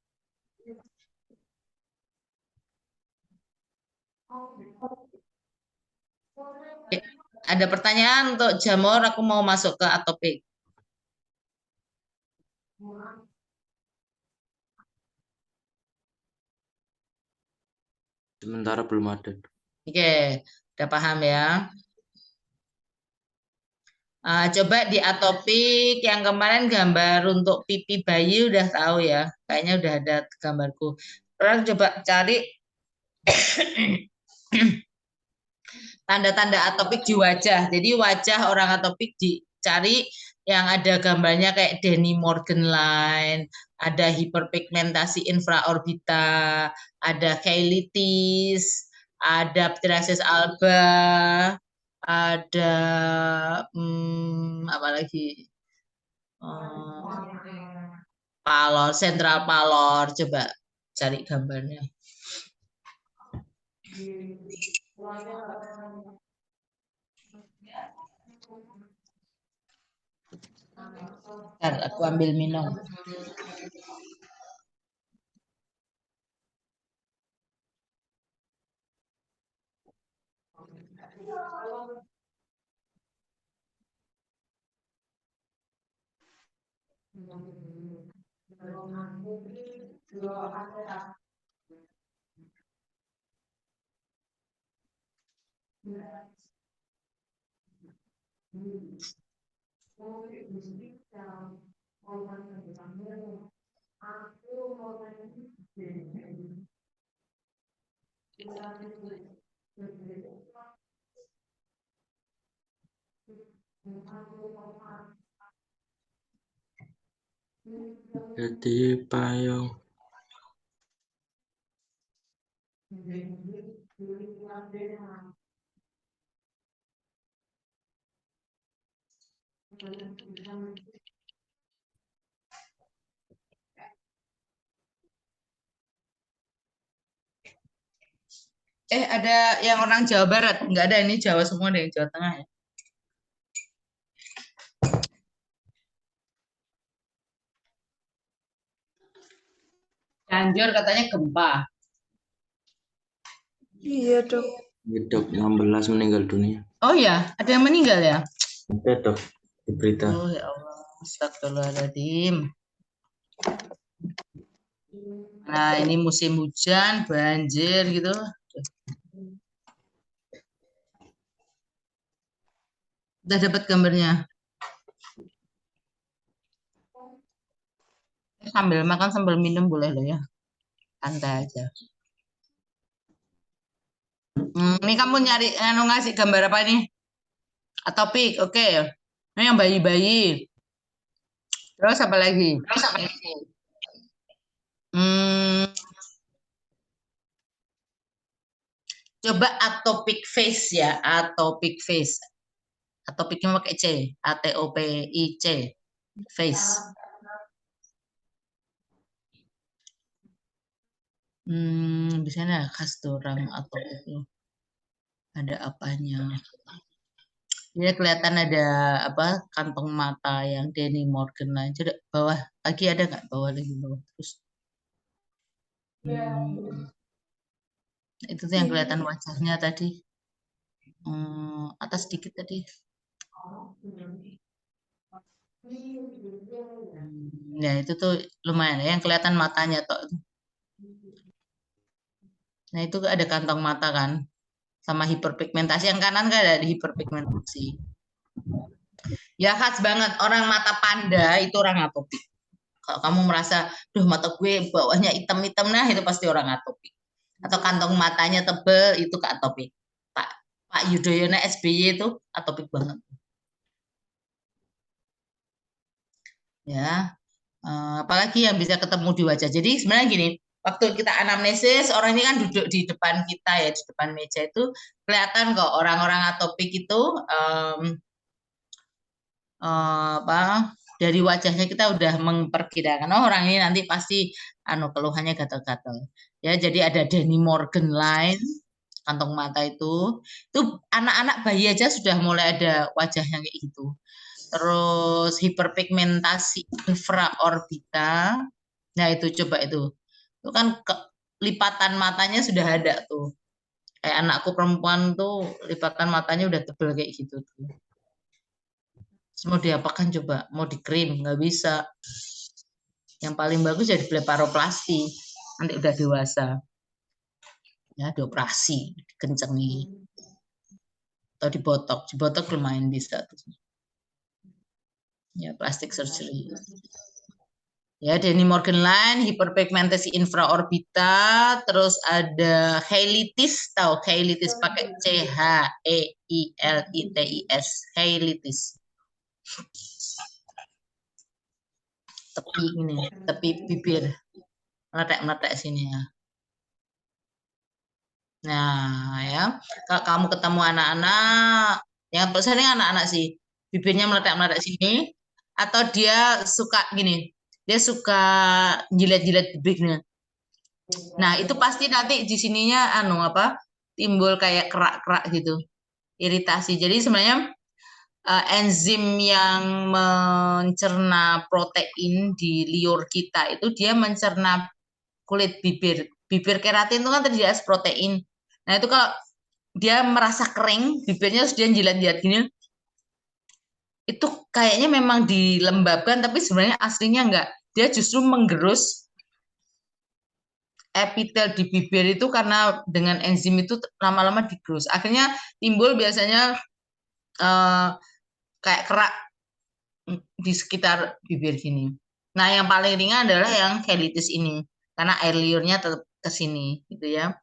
Ada pertanyaan untuk jamur, aku mau masuk ke atopik. Sementara belum ada. Oke, udah paham ya. Coba di atopik yang kemarin gambar untuk pipi bayi udah tahu ya. Kayaknya udah ada gambarku. Orang coba cari tanda-tanda atopik di wajah. Jadi wajah orang atopik dicari yang ada gambarnya kayak Denny Morgan line, ada hiperpigmentasi infraorbita, ada cheilitis, ada pterasis alba, ada apa lagi? Pallor, sentral pallor, coba cari gambarnya. Bentar, aku ambil minum. Jadi payung. Ada yang orang Jawa Barat? Enggak ada, ini Jawa semua deh, Jawa Tengah ya. Cianjur katanya gempa. Iya, Dok. Dok 16 meninggal dunia. Oh ya, ada yang meninggal ya? Ada, Dok, di berita. Oh ya Allah, astagfirullahaladzim. Nah, ini musim hujan, banjir gitu. Udah dapat gambarnya? Sambil makan, sambil minum boleh loh ya. Santai aja. Ini kamu nyari, ngasih gambar apa ini? Atopik, oke. Ini yang bayi-bayi. Terus apa lagi? Coba atopic face ya, atopic face. Atopiknya pakai C, ATOPIC, face. Di sana khas tuh orang atopik itu. Ada apanya? Dia kelihatan ada apa kantong mata yang Denny Morgan lain. Coba bawah lagi ada nggak? Bawah lagi bawah terus. Itu tuh yang kelihatan wajahnya tadi. Atas sedikit tadi. Ya itu tuh lumayan ya, yang kelihatan matanya toh. Nah itu ada kantong mata kan, sama hiperpigmentasi. Yang kanan kan ada di hiperpigmentasi. Ya khas banget orang mata panda itu orang atopik. Kalau kamu merasa, duh mata gue bawahnya hitam-hitam, nah itu pasti orang atopik. Atau kantong matanya tebel itu ke atopik. Pak Yudhoyono SBY itu atopik banget. Ya, apalagi yang bisa ketemu di wajah. Jadi sebenarnya gini, waktu kita anamnesis orang ini kan duduk di depan kita ya, di depan meja itu kelihatan kok orang-orang atopik itu dari wajahnya kita udah memperkirakan orang ini nanti pasti keluhannya gatal-gatal. Ya, jadi ada Denny Morgan line kantong mata itu anak-anak bayi aja sudah mulai ada wajahnya kayak gitu. Terus hiperpigmentasi infraorbita. Nah, itu coba itu kan lipatan matanya sudah ada tuh. Kayak anakku perempuan tuh lipatan matanya udah tebel kayak gitu tuh. Mau diapakan coba? Mau di krim nggak bisa. Yang paling bagus jadi blefaroplasti. Nanti udah dewasa. Ya, dioperasi, kencengi. Atau dibotok lumayan bisa tuh. Ya, plastic surgery. Ya, Denny Morgan line, hiperpigmentasi infraorbita, terus ada cheilitis, tahu cheilitis pakai CHEILITIS, cheilitis. Tepi ini, tepi bibir, meletek-meletek sini ya. Nah, ya, kalau kamu ketemu anak-anak, yang sering anak-anak sih, bibirnya meletek-meletek sini, atau dia suka gini, dia suka jilat-jilat bibirnya. Nah, itu pasti nanti di sininya timbul kayak kerak-kerak gitu, iritasi. Jadi sebenarnya enzim yang mencerna protein di liur kita itu dia mencerna kulit bibir. Bibir keratin itu kan terdiri atas protein. Nah, itu kalau dia merasa kering, bibirnya terus dia jilat-jilat gini, itu kayaknya memang dilembabkan, tapi sebenarnya aslinya enggak. Dia justru menggerus epitel di bibir itu karena dengan enzim itu lama-lama digerus. Akhirnya timbul biasanya kayak kerak di sekitar bibir gini. Nah, yang paling ringan adalah yang cheilitis ini, karena air liurnya tetap ke sini, gitu ya.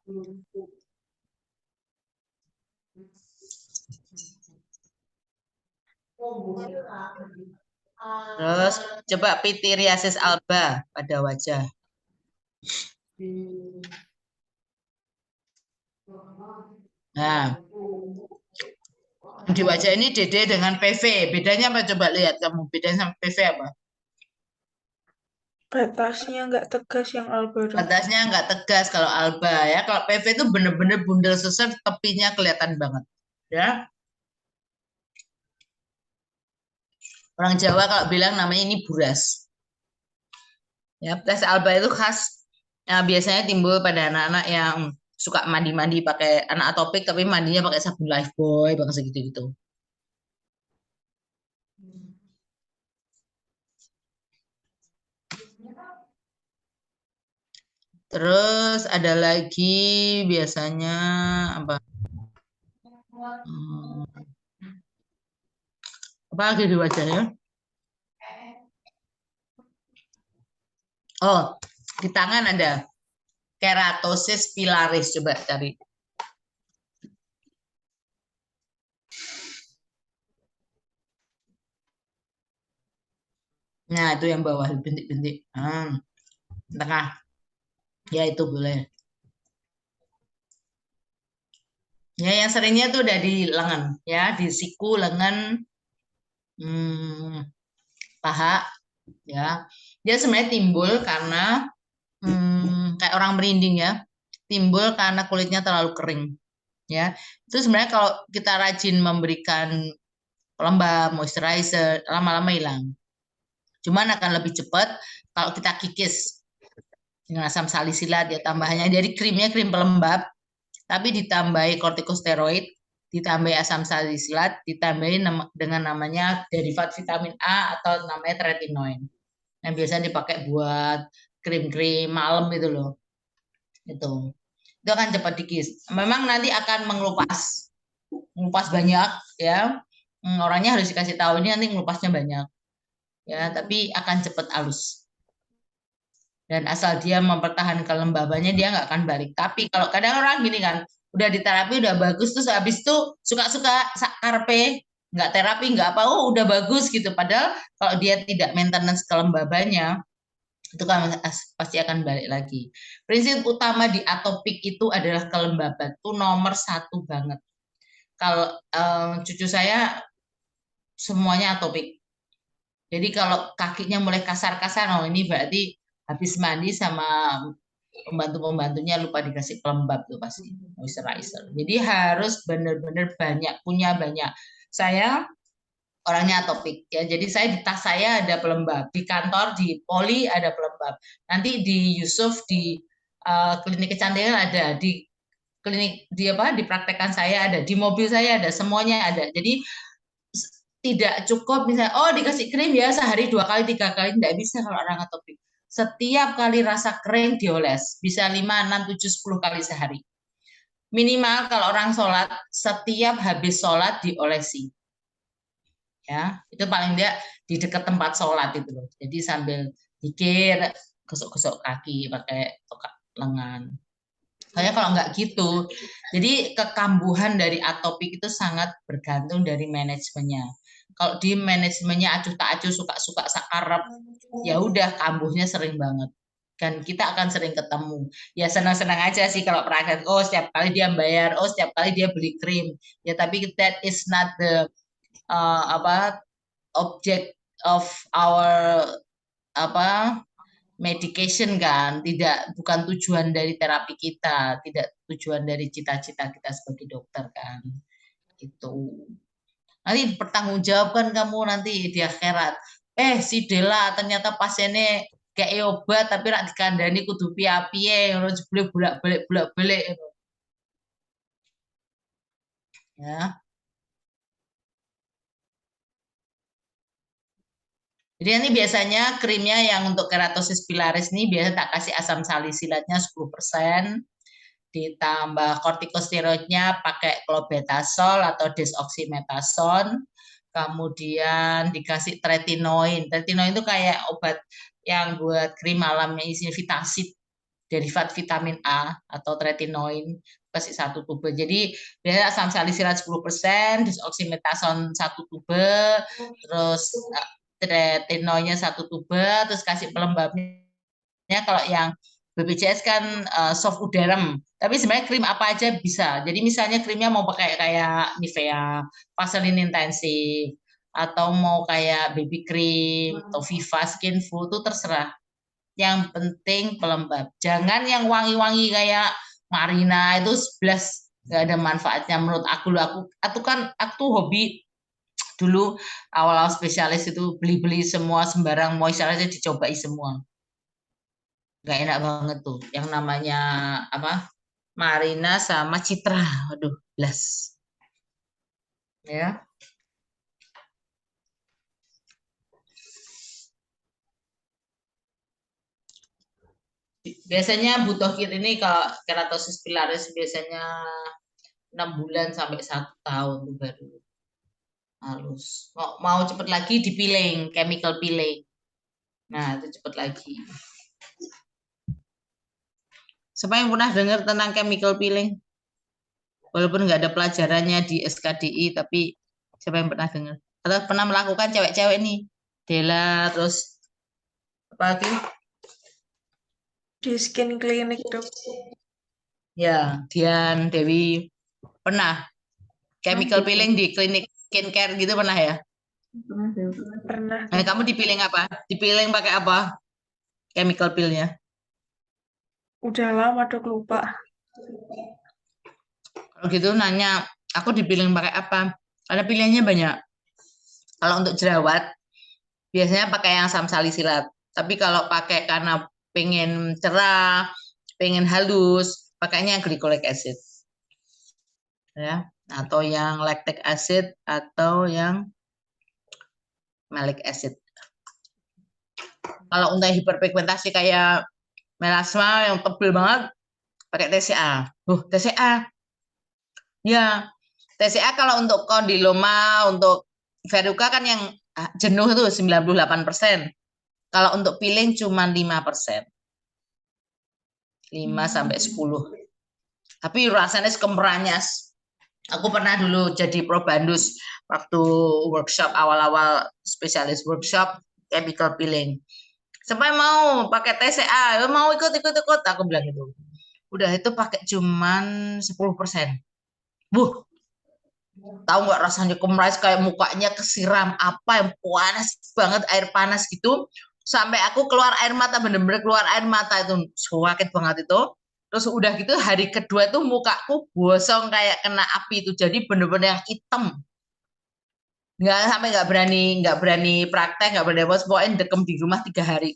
Terus coba pityriasis alba pada wajah. Nah, di wajah ini DD dengan PV. Bedanya apa? Coba lihat kamu. Bedanya sama PV apa? Batasnya nggak tegas yang alba. Batasnya nggak tegas kalau alba ya. Kalau PV itu bener-bener bundel seser, tepinya kelihatan banget. Ya. Orang Jawa kalau bilang namanya ini buras. Ya, tes alba itu khas. Nah, biasanya timbul pada anak-anak yang suka mandi-mandi pakai anak atopik tapi mandinya pakai sabun Lifebuoy, pakai segitu-gitu. Terus ada lagi biasanya apa? Apa lagi di wajahnya? Oh, di tangan ada keratosis pilaris, coba cari. Nah, itu yang bawah bintik-bintik. Tengah. Ya, itu boleh. Ya, yang seringnya tuh udah di lengan, ya, di siku, lengan, paha, ya. Dia sebenarnya timbul karena kayak orang merinding ya, timbul karena kulitnya terlalu kering, ya. Itu sebenarnya kalau kita rajin memberikan pelembab, moisturizer, lama-lama hilang. Cuman akan lebih cepat kalau kita kikis dengan asam salisilat, ya tambahannya dari krimnya krim pelembab, tapi ditambahi kortikosteroid, ditambahi asam salisilat, ditambahi dengan namanya derivat vitamin A atau namanya tretinoin. Yang biasanya dipakai buat krim-krim malam itu loh. Itu akan cepat dikis. Memang nanti akan mengelupas banyak ya. Orangnya harus dikasih tahu ini nanti ngelupasnya banyak. Ya, tapi akan cepat halus. Dan asal dia mempertahankan kelembabannya dia nggak akan balik. Tapi kalau kadang orang gini kan, udah diterapi udah bagus terus habis itu suka-suka karpe nggak terapi nggak apa, oh udah bagus gitu. Padahal kalau dia tidak maintenance kelembabannya itu kan pasti akan balik lagi. Prinsip utama di atopik itu adalah kelembaban, itu nomor 1 banget. Kalau cucu saya semuanya atopik. Jadi kalau kakinya mulai kasar-kasar, oh ini berarti habis mandi sama pembantu-pembantunya lupa dikasih pelembab tuh pasti, moisturizer. Jadi harus benar-benar punya banyak. Saya orangnya atopik ya, jadi saya di tas saya ada pelembab, di kantor di Poli ada pelembab, nanti di Yusuf di klinik kecantikan ada, di klinik dipraktekkan saya ada, di mobil saya ada, semuanya ada. Jadi tidak cukup misalnya dikasih krim ya sehari 2 kali 3 kali, tidak bisa kalau orang atopik. Setiap kali rasa kering dioles, bisa 5, 6, 7, 10 kali sehari. Minimal kalau orang sholat, setiap habis sholat diolesi. Ya, itu paling tidak di dekat tempat sholat itu loh. Jadi sambil dikir, gosok-gosok kaki pakai tokak lengan. Kayak kalau nggak gitu, jadi kekambuhan dari atopik itu sangat bergantung dari manajemennya. Kalau di manajemennya acuh tak acuh, suka-suka sakarep, ya udah kambuhnya sering banget. Dan kita akan sering ketemu. Ya senang-senang aja sih kalau praktek. Setiap kali dia bayar, setiap kali dia beli krim. Ya tapi that is not the object of our medication kan, bukan tujuan dari terapi kita, tidak tujuan dari cita-cita kita sebagai dokter kan. Itu. Nanti dipertanggungjawabkan kamu nanti di akhirat. Si Dela ternyata pasiennya kayak obat tapi rak dikandani kudu piye-piye, harus bolak-balik. Ya. Jadi ini biasanya krimnya yang untuk keratosis pilaris ini biasa tak kasih asam salisilatnya 10%, ditambah kortikosteroidnya pakai clobetasol atau desoksimetasone, kemudian dikasih tretinoin. Tretinoin itu kayak obat yang buat krim malam yang isinya vitasid, derivat vitamin A atau tretinoin, kasih 1 tube. Jadi biasanya asam salisilat 10%, desoksimetasone 1 tube, terus tretinoinnya 1 tube, terus kasih pelembabnya kalau yang BPJS kan soft uderem, tapi sebenarnya krim apa aja bisa. Jadi misalnya krimnya mau pakai kayak Nivea, Vaseline intensif, atau mau kayak baby cream atau Viva Skin Full itu terserah. Yang penting pelembab. Jangan yang wangi-wangi kayak Marina itu 11 nggak ada manfaatnya menurut aku. Aku hobi dulu awal-awal spesialis itu beli-beli semua sembarang moisturizer dicobai semua. Nggak enak banget tuh yang namanya Marina sama Citra. Aduh, blas. Ya. Biasanya butuh kit ini kalau keratosis pilaris biasanya 6 bulan sampai 1 tahun tuh baru halus. Mau cepet lagi di peeling, chemical peeling. Nah, itu cepet lagi. Siapa yang pernah dengar tentang chemical peeling? Walaupun nggak ada pelajarannya di SKDI, tapi siapa yang pernah dengar? Atau pernah melakukan cewek-cewek nih? Dela, terus apa lagi? Di skin clinic, Dok. Ya, Dian, Dewi. Pernah? Chemical peeling di klinik skincare gitu pernah ya? Pernah. Kamu dipiling apa? Dipiling pakai apa? Chemical peel-nya? Udah lama, Dok, lupa. Kalau gitu nanya, aku dipiling pakai apa? Karena pilihannya banyak. Kalau untuk jerawat, biasanya pakai yang asam salisilat. Tapi kalau pakai karena pengen cerah, pengen halus, pakainya glycolic acid. Ya, atau yang lactic acid atau yang malic acid. Kalau untuk hiperpigmentasi kayak melasma yang tebel banget, pakai TCA. TCA. Ya, TCA kalau untuk kondiloma, untuk verruca kan yang jenuh itu 98%. Kalau untuk peeling cuma 5%. 5-10. Tapi rasanya kemperanyas. Aku pernah dulu jadi probandus waktu workshop awal-awal spesialis workshop chemical peeling. Sampai mau pakai TCA, mau ikut, aku bilang gitu. Udah itu pakai cuman 10%. Tahu nggak rasanya kemeraih kayak mukanya kesiram apa yang panas banget, air panas gitu. Sampai aku keluar air mata, bener-bener keluar air mata itu, sakit banget itu. Terus udah gitu hari kedua tuh mukaku gosong kayak kena api itu, jadi bener-bener yang hitam. Nggak berani praktek, nggak berani bos, pokoknya dekem di rumah 3 hari.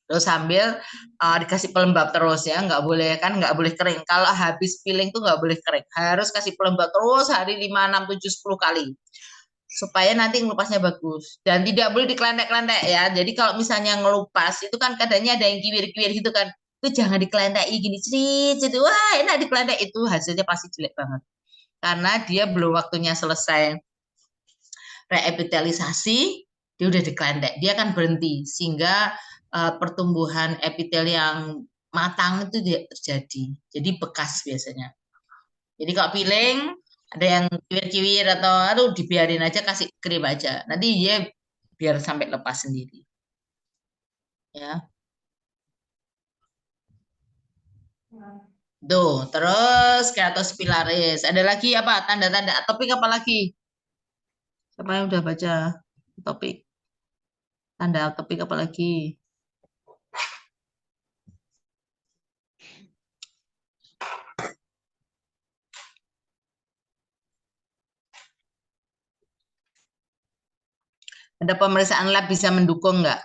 Terus sambil dikasih pelembab terus ya, nggak boleh kering. Kalau habis peeling tuh nggak boleh kering, harus kasih pelembab terus hari 5, 6, 7, 10 kali supaya nanti ngelupasnya bagus dan tidak boleh dikelentek-kelentek ya. Jadi kalau misalnya ngelupas itu kan kadangnya ada yang kiwir-kiwir gitu kan, itu jangan dikelentek gini cerit, wah enak dikelentek, itu hasilnya pasti jelek banget karena dia belum waktunya selesai reepitelisasi, dia udah dikelentek, dia akan berhenti sehingga pertumbuhan epitel yang matang itu tidak terjadi, jadi bekas biasanya. Jadi kalau peeling ada yang kiwir-kiwir atau aduh dibiarin aja, kasih krim aja, nanti dia biar sampai lepas sendiri ya. Tuh, terus keratospilaris. Ada lagi apa? Tanda-tanda atopik apa lagi? Siapa yang udah baca topik? Tanda atopik apa lagi? Ada pemeriksaan lab bisa mendukung nggak?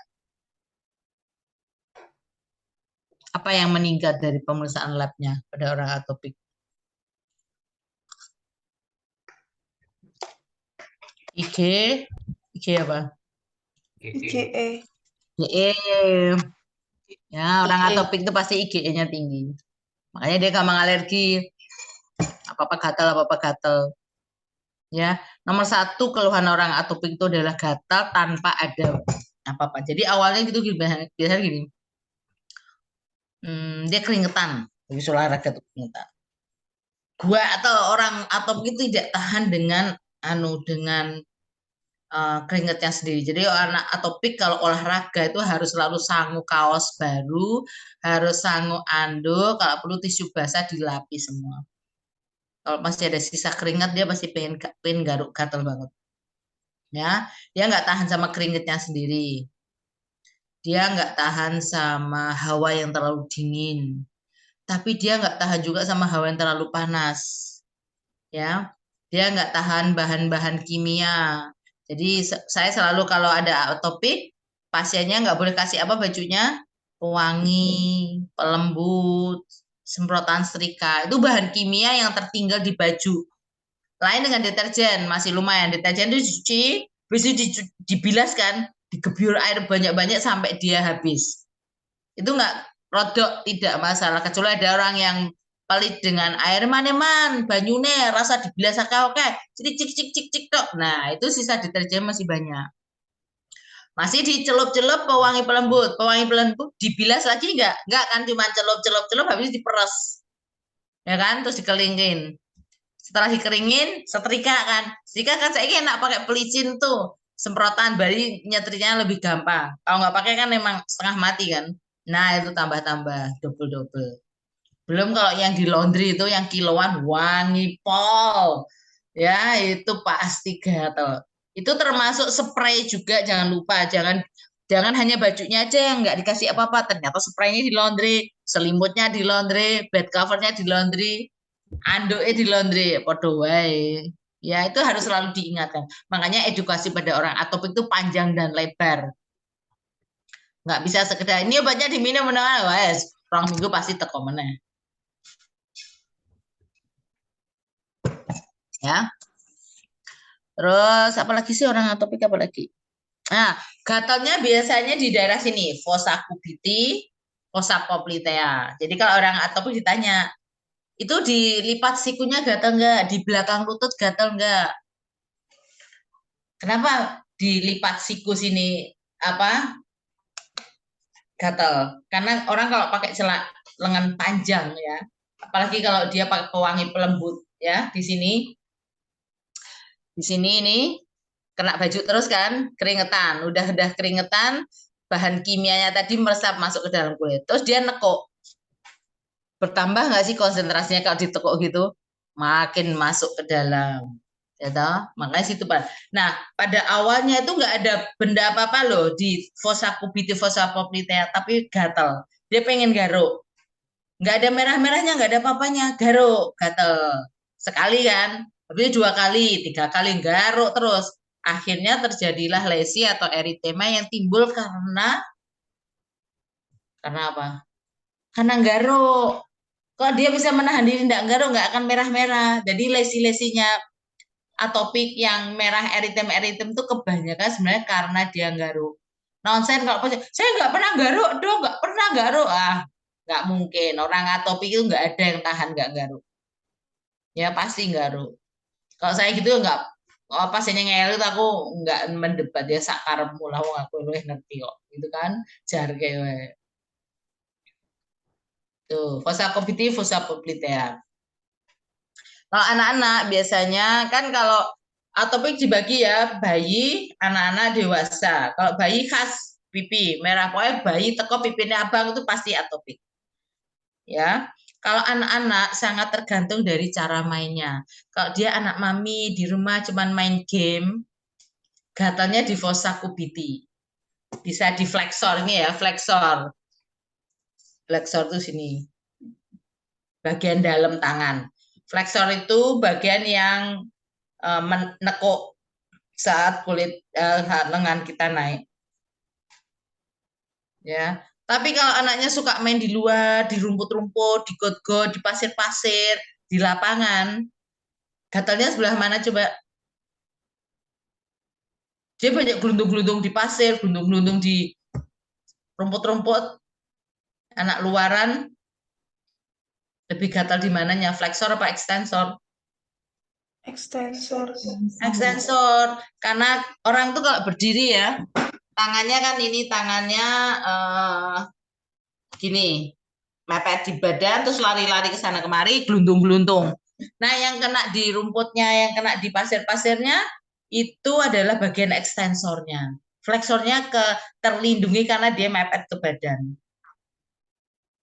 Apa yang meningkat dari pemeriksaan labnya pada orang atopik? IG apa? IgE. IgE. Ya, orang atopik itu pasti IgE-nya tinggi. Makanya dia gampang alergi. Apa-apa gatal. Ya, nomor 1 keluhan orang atopik itu adalah gatal tanpa ada apa-apa. Jadi awalnya gitu biasanya gini. Dia keringetan, habis olahraga tuh keringetan. Gua atau orang atopik itu tidak tahan dengan keringatnya sendiri. Jadi anak atopik kalau olahraga itu harus selalu sangu kaos baru, harus sangu anduk, kalau perlu tisu basah dilapis semua. Kalau masih ada sisa keringat dia pasti pengen garuk gatal banget. Ya, dia nggak tahan sama keringatnya sendiri. Dia nggak tahan sama hawa yang terlalu dingin. Tapi dia nggak tahan juga sama hawa yang terlalu panas. Ya, dia nggak tahan bahan-bahan kimia. Jadi saya selalu kalau ada atopik, pasiennya nggak boleh kasih apa bajunya, pewangi, pelembut, semprotan setrika. Itu bahan kimia yang tertinggal di baju. Lain dengan deterjen, masih lumayan. Deterjen itu dicuci, bisa dibilaskan, digebyur air banyak-banyak sampai dia habis. Itu nggak rodok, tidak masalah. Kecuali ada orang yang pelit dengan air maneman, banyune, rasa dibilas oke, cik tok. Nah, itu sisa deterjen masih banyak. Masih dicelup-celup pewangi pelembut dibilas lagi nggak kan, cuma celup habis diperes. Ya kan, terus dikelingin. Setelah dikeringin, setrika kan saya enak pakai pelicin tuh, semprotan bari nyetrikanya lebih gampang. Kalau nggak pakai kan memang setengah mati kan. Nah itu tambah double. Belum kalau yang di laundry itu yang kiloan wangi pol, ya itu pasti gatel. Itu termasuk spray juga, jangan lupa, jangan hanya bajunya aja yang nggak dikasih apa-apa, ternyata spraynya di laundry, selimutnya di laundry, bed covernya di laundry, andoke di laundry, podo wae. Ya itu harus selalu diingatkan. Makanya edukasi pada orang atopik itu panjang dan lebar. Nggak bisa sekedar ini obatnya diminum wes, 2 minggu pasti teko meneh. Ya. Terus apalagi sih orang atopik apa lagi? Nah, gatalnya biasanya di daerah sini, fossa cubiti, fossa poplitea. Jadi kalau orang atopik ditanya, itu dilipat sikunya gatal enggak? Di belakang lutut gatal enggak? Kenapa dilipat siku sini gatal? Karena orang kalau pakai celak lengan panjang ya, apalagi kalau dia pakai pewangi pelembut ya, di sini ini kena baju terus kan, keringetan, udah keringetan, bahan kimianya tadi meresap masuk ke dalam kulit, terus dia nekuk. Bertambah nggak sih konsentrasinya kalau ditekuk gitu? Makin masuk ke dalam. Ya toh? Makanya situ Pak. Nah, pada awalnya itu nggak ada benda apa-apa loh di fossa cubiti, fossa poplitea, tapi gatal. Dia pengen garuk. Nggak ada merah-merahnya, nggak ada apa-apanya, garuk, gatal. Sekali kan, tapi 2 kali, 3 kali garuk terus. Akhirnya terjadilah lesi atau eritema yang timbul karena Karena apa? Karena nggaruk. Kalau dia bisa menahan diri tidak nggaruk, nggak akan merah-merah. Jadi lesi-lesinya atopik yang merah eritem-eritem itu kebanyakan sebenarnya karena dia nggaruk. Nonsen kalau saya nggak pernah garuk dong, nggak pernah garuk. Nggak mungkin. Orang atopik itu nggak ada yang tahan nggak garuk. Ya pasti garuk. Kalau saya gitu nggak, pas ini ngel itu aku nggak mendebat ya sakaremu lah, wong aku luwih ngerti kok. Gitu kan, jarke we. Tuh, fossa covitea, fossa poplitea. Kalau anak-anak biasanya kan kalau atopik dibagi ya bayi, anak-anak, dewasa. Kalau bayi khas pipi merah, pokoknya bayi teko pipinya abang itu pasti atopik. Ya, kalau anak-anak sangat tergantung dari cara mainnya. Kalau dia anak mami di rumah cuman main game, gatalnya di fossa cubitis. Bisa di flexor ini ya, flexor. Flexor itu sini. Bagian dalam tangan. Flexor itu bagian yang menekuk saat kulit lengan kita naik. Ya. Tapi kalau anaknya suka main di luar, di rumput-rumput, di got-got, di pasir-pasir, di lapangan, gatalnya sebelah mana coba? Dia banyak gelundung-gelundung di pasir, gelundung-gelundung di rumput-rumput, anak luaran, lebih gatal di mananya? Flexor apa ekstensor? Ekstensor. Ekstensor. Karena orang tuh kalau berdiri ya, tangannya kan ini, tangannya gini, mepet di badan, terus lari-lari ke sana kemari, gelundung-gelundung. Nah, yang kena di rumputnya, yang kena di pasir-pasirnya, itu adalah bagian ekstensornya. Fleksornya terlindungi karena dia mepet ke badan.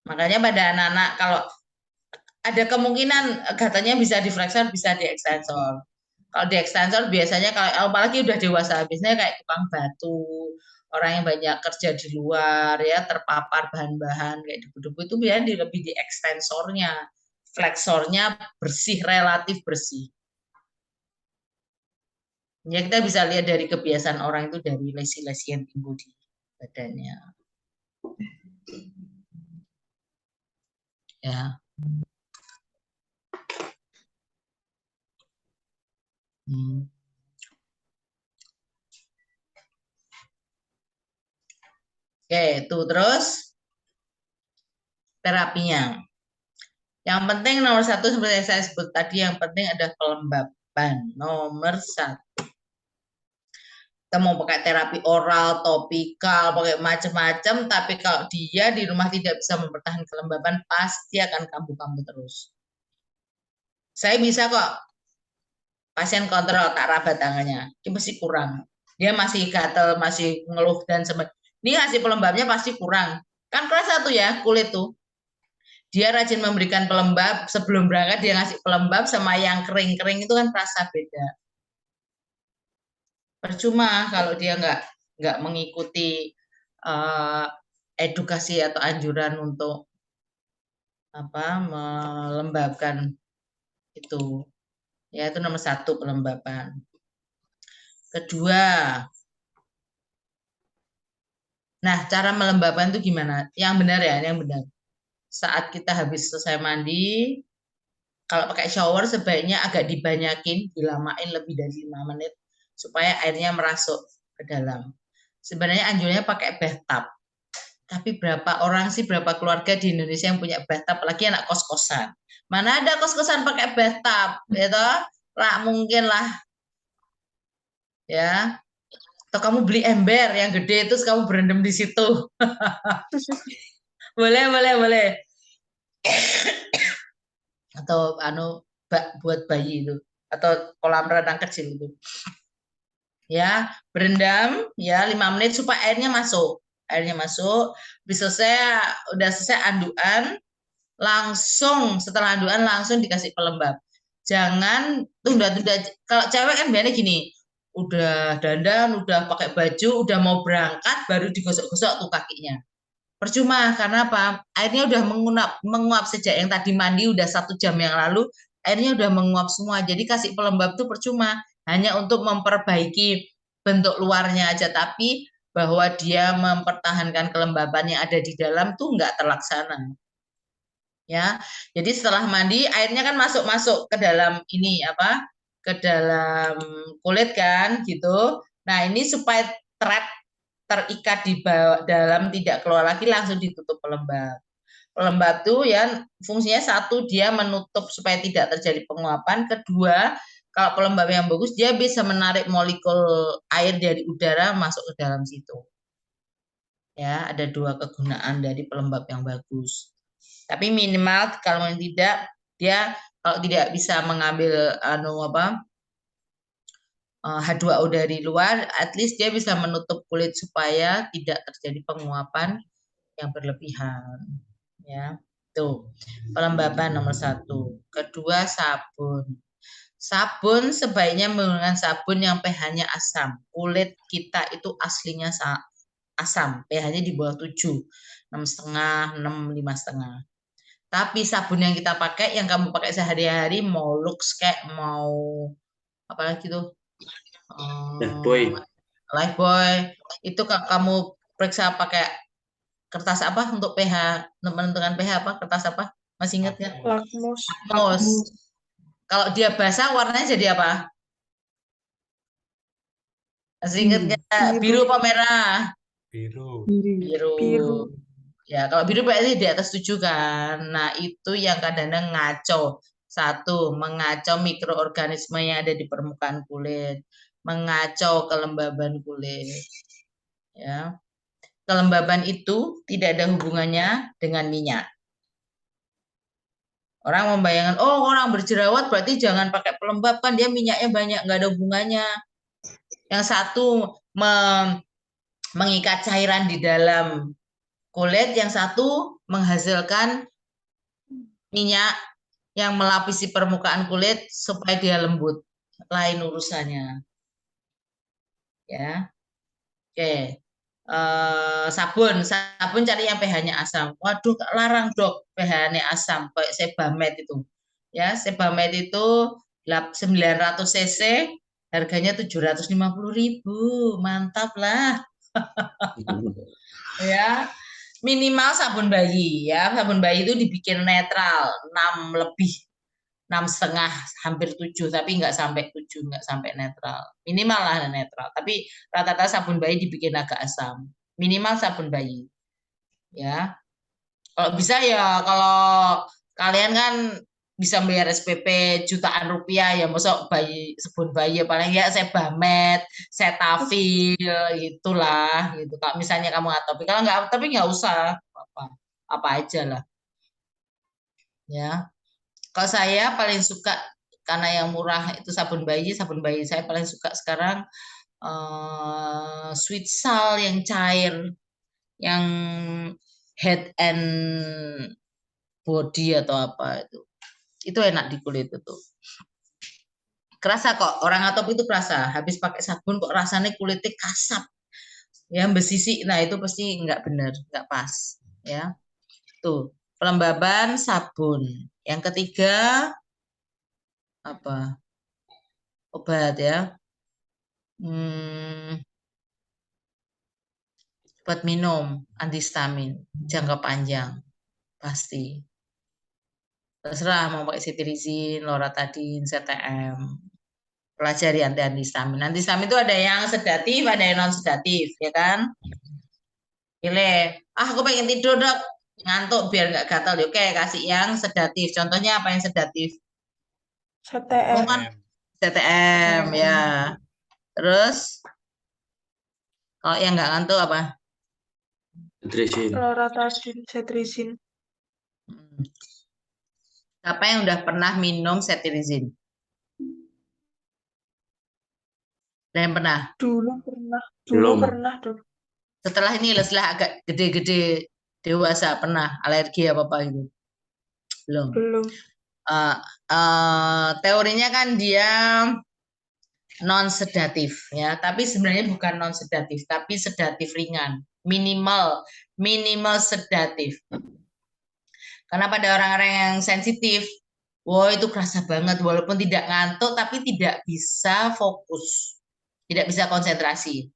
Makanya pada anak-anak kalau ada kemungkinan katanya bisa di flexor, bisa di ekstensor. Kalau di ekstensor biasanya kalau apalagi udah dewasa, biasanya kayak tukang batu, orang yang banyak kerja di luar ya, terpapar bahan-bahan kayak debu-debu itu biasanya lebih di ekstensornya. Fleksornya bersih, relatif bersih. Ya kita bisa lihat dari kebiasaan orang itu dari lesi-lesi yang timbul di badannya. Ya. Oke, itu terus terapinya. Yang penting nomor satu seperti yang saya sebut tadi, yang penting ada pelembapan. Nomor satu. Kita mau pakai terapi oral, topikal, pakai macam-macam, tapi kalau dia di rumah tidak bisa mempertahankan kelembapan, pasti akan kambuh-kambuh terus. Saya bisa kok pasien kontrol tak raba tangannya, itu masih kurang. Dia masih gatel, masih ngeluh dan sebagainya. Ini hasil pelembabnya pasti kurang. Kan kelas 1 ya, kulit tuh. Dia rajin memberikan pelembab, sebelum berangkat dia ngasih pelembab, sama yang kering-kering itu kan rasa beda. Percuma kalau dia nggak mengikuti edukasi atau anjuran untuk melembabkan itu. Ya, itu nomor satu, pelembaban. Kedua, nah cara melembabkan itu gimana? Yang benar ya, yang benar. Saat kita habis selesai mandi, kalau pakai shower sebaiknya agak dibanyakin, dilamain lebih dari 5 menit supaya airnya merasuk ke dalam. Sebenarnya anjurnya pakai bathtub. Tapi berapa orang sih, berapa keluarga di Indonesia yang punya bathtub, apalagi anak kos-kosan. Mana ada kos-kosan pakai bathtub, gitu? Lah mungkin lah. Ya. Atau kamu beli ember yang gede terus kamu berendam di situ. boleh. Atau buat bayi itu, atau kolam renang kecil itu. Ya, berendam ya 5 menit supaya airnya masuk. Bisa udah selesai anduan, langsung setelah anduan langsung dikasih pelembab. Jangan tunda-tunda. Kalau cewek kan biasanya gini, udah dandan, udah pakai baju, udah mau berangkat baru digosok-gosok tuh kakinya. Percuma, karena apa? Airnya udah menguap sejak yang tadi mandi udah 1 jam yang lalu, airnya udah menguap semua. Jadi kasih pelembab tuh percuma, hanya untuk memperbaiki bentuk luarnya aja, tapi bahwa dia mempertahankan kelembaban yang ada di dalam tuh nggak terlaksana. Ya, jadi setelah mandi airnya kan masuk ke dalam ini apa? Ke dalam kulit kan gitu. Nah, ini supaya terikat di dalam tidak keluar lagi langsung ditutup pelembab. Pelembab tuh ya fungsinya satu dia menutup supaya tidak terjadi penguapan, kedua kalau pelembab yang bagus dia bisa menarik molekul air dari udara masuk ke dalam situ. Ya, ada dua kegunaan dari pelembab yang bagus. Tapi minimal kalau tidak dia kalau tidak bisa mengambil H2O dari luar, at least dia bisa menutup kulit supaya tidak terjadi penguapan yang berlebihan. Ya, tuh pelembaban nomor 1. Kedua, sabun. Sabun sebaiknya menggunakan sabun yang pH-nya asam. Kulit kita itu aslinya asam, pH-nya di bawah 7, 6,5, 6, 5,5. Tapi sabun yang kita pakai, yang kamu pakai sehari-hari, mau Lux kayak mau apa lagi tuh? Lifebuoy. Itu kamu periksa pakai kertas apa untuk pH, untuk menentukan pH apa? Kertas apa? Masih ingat nggak? Lakmus. Kalau dia basah warnanya jadi apa? Masih ingat nggak? Biru apa merah? Biru. Ya, kalau biru berarti di atas 7 kan. Nah, itu yang kadang-kadang ngaco. Satu, mengacau mikroorganisme yang ada di permukaan kulit. Mengacau kelembaban kulit. Ya. Kelembaban itu tidak ada hubungannya dengan minyak. Orang membayangkan, oh orang berjerawat berarti jangan pakai pelembab, kan dia minyaknya banyak, nggak ada hubungannya. Yang satu mengikat cairan di dalam kulit, yang satu menghasilkan minyak yang melapisi permukaan kulit supaya dia lembut. Lain urusannya. Ya. Oke. Sabun cari yang pH-nya asam. Waduh, larang dok pH-nya asam kayak Sebamed itu. Ya, Sebamed itu 900 cc harganya 750.000. Mantap lah. Ya, minimal sabun bayi ya. Sabun bayi itu dibikin netral 6 lebih, 6,5 hampir 7, tapi nggak sampai 7, nggak sampai netral. Minimal lah netral. Tapi rata-rata sabun bayi dibikin agak asam. Minimal sabun bayi. Ya. Kalau bisa ya kalau kalian kan bisa bayar SPP jutaan rupiah ya, masuk sabun bayi paling ya Sebamed, Cetaphil itulah gitu. Kalau misalnya kamu atopi, kalau nggak atopi nggak usah apa aja lah. Ya. Kalau saya paling suka karena yang murah itu sabun bayi saya paling suka sekarang Sweet Salt yang cair, yang head and body atau apa itu enak di kulit itu. Kerasa kok orang atopi itu kerasa, habis pakai sabun kok rasanya kulitnya kasap, ya besisik. Nah itu pasti nggak benar, nggak pas, ya. Tuh pelembaban sabun. Yang ketiga apa? Obat ya. Obat minum antihistamin jangka panjang pasti. Terserah mau pakai cetirizine, loratadine, CTM. Pelajari antihistamin. Antihistamin itu ada yang sedatif, ada yang non sedatif, ya kan? Pilih. Aku pengen tidur dok, ngantuk biar nggak gatal. Oke, kasih yang sedatif. Contohnya apa yang sedatif? CTM. CTM ya. Terus kalau yang nggak ngantuk apa? Loratadine, cetirizine. Siapa yang udah pernah minum cetirizine? Ada yang pernah? Dulu pernah dok. Setelah ini setelah agak gede-gede dewasa pernah alergi apa gitu? Belum. Teorinya kan dia non sedatif ya, tapi sebenarnya bukan non sedatif, tapi sedatif ringan, minimal sedatif. Karena pada orang-orang yang sensitif, wow itu kerasa banget walaupun tidak ngantuk tapi tidak bisa fokus, tidak bisa konsentrasi.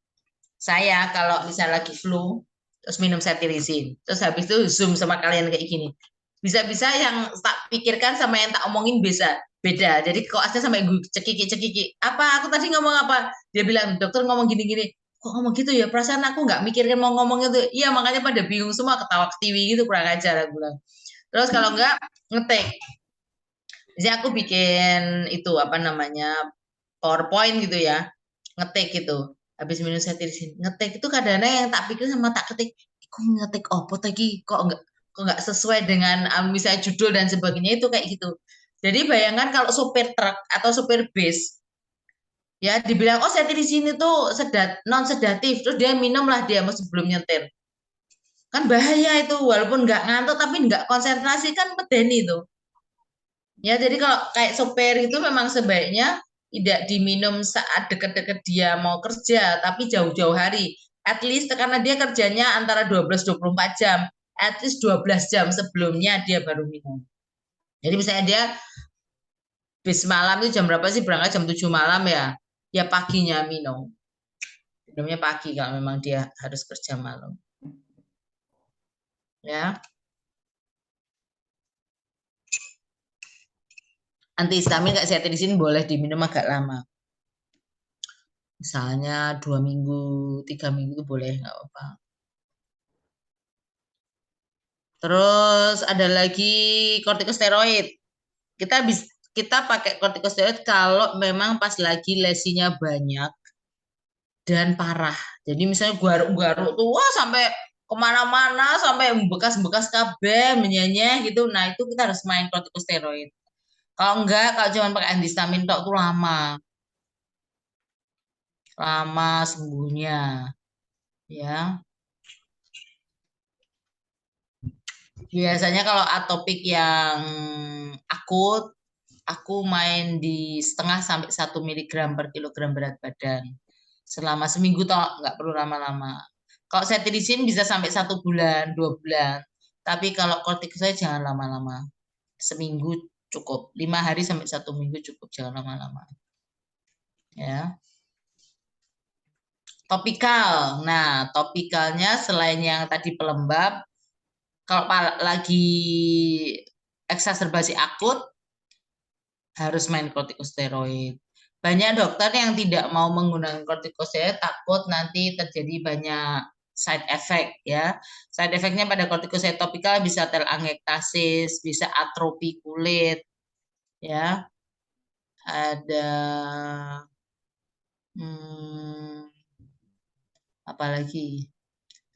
Saya kalau misalnya lagi flu, terus minum cetirizine, terus habis itu Zoom sama kalian kayak gini. Bisa-bisa yang tak pikirkan sama yang tak omongin beda. Jadi kok asnya sampai gue cekiki. Apa? Aku tadi ngomong apa? Dia bilang, dokter ngomong gini-gini. Kok ngomong gitu ya? Perasaan aku nggak mikirkan mau ngomong itu. Iya, makanya pada bingung semua, ketawa ketiwi gitu, kurang ajar aku bilang. Terus kalau enggak, ngetik. Jadi aku bikin itu, apa namanya, PowerPoint gitu ya. Ngetik gitu. Habis minum cetirizine. Ngetik itu kadang-kadang yang tak pikir sama tak ketik, kok ngetik apa tadi? Kok nggak sesuai dengan misalnya judul dan sebagainya itu kayak gitu. Jadi bayangkan kalau supir truk atau supir bis ya dibilang oh cetirizine itu non sedatif, terus dia minum lah dia sebelum nyetir. Kan bahaya itu, walaupun nggak ngantuk tapi nggak konsentrasi kan medeni itu. Ya, jadi kalau kayak sopir itu memang sebaiknya tidak diminum saat deket-deket dia mau kerja, tapi jauh-jauh hari. At least karena dia kerjanya antara 12-24 jam, at least 12 jam sebelumnya dia baru minum. Jadi misalnya dia bis malam itu jam berapa sih, berangkat jam 7 malam ya, ya paginya minum. Minumnya pagi kalau memang dia harus kerja malam. Ya. Antihistamin kayak cetirizine boleh diminum agak lama. Misalnya 2 minggu, 3 minggu itu boleh, nggak apa-apa. Terus ada lagi kortikosteroid. Kita pakai kortikosteroid kalau memang pas lagi lesinya banyak dan parah. Jadi misalnya garuk-garuk tuh wah sampai kemana-mana, sampai bekas-bekas kabel menyenyeh gitu. Nah itu kita harus main kortikosteroid. Kalau enggak, kalau cuma pakai antihistamin tok tuh lama sembuhnya, ya. Biasanya kalau atopik yang akut, aku main di setengah sampai 1 miligram per kilogram berat badan. Selama seminggu toh, nggak perlu lama-lama. Kalau cetirizine bisa sampai 1 bulan, 2 bulan. Tapi kalau kortikosteroid jangan lama-lama. Seminggu cukup. 5 hari sampai 1 minggu cukup, jangan lama-lama. Ya. Topikal. Nah, topikalnya selain yang tadi pelembab, kalau lagi eksaserbasi akut, harus main kortikosteroid. Banyak dokter yang tidak mau menggunakan kortikosteroid takut nanti terjadi banyak side effect ya. Side effectnya pada kortikosteroid topikal bisa telangiektasis, bisa atrofi kulit, ya. Ada apalagi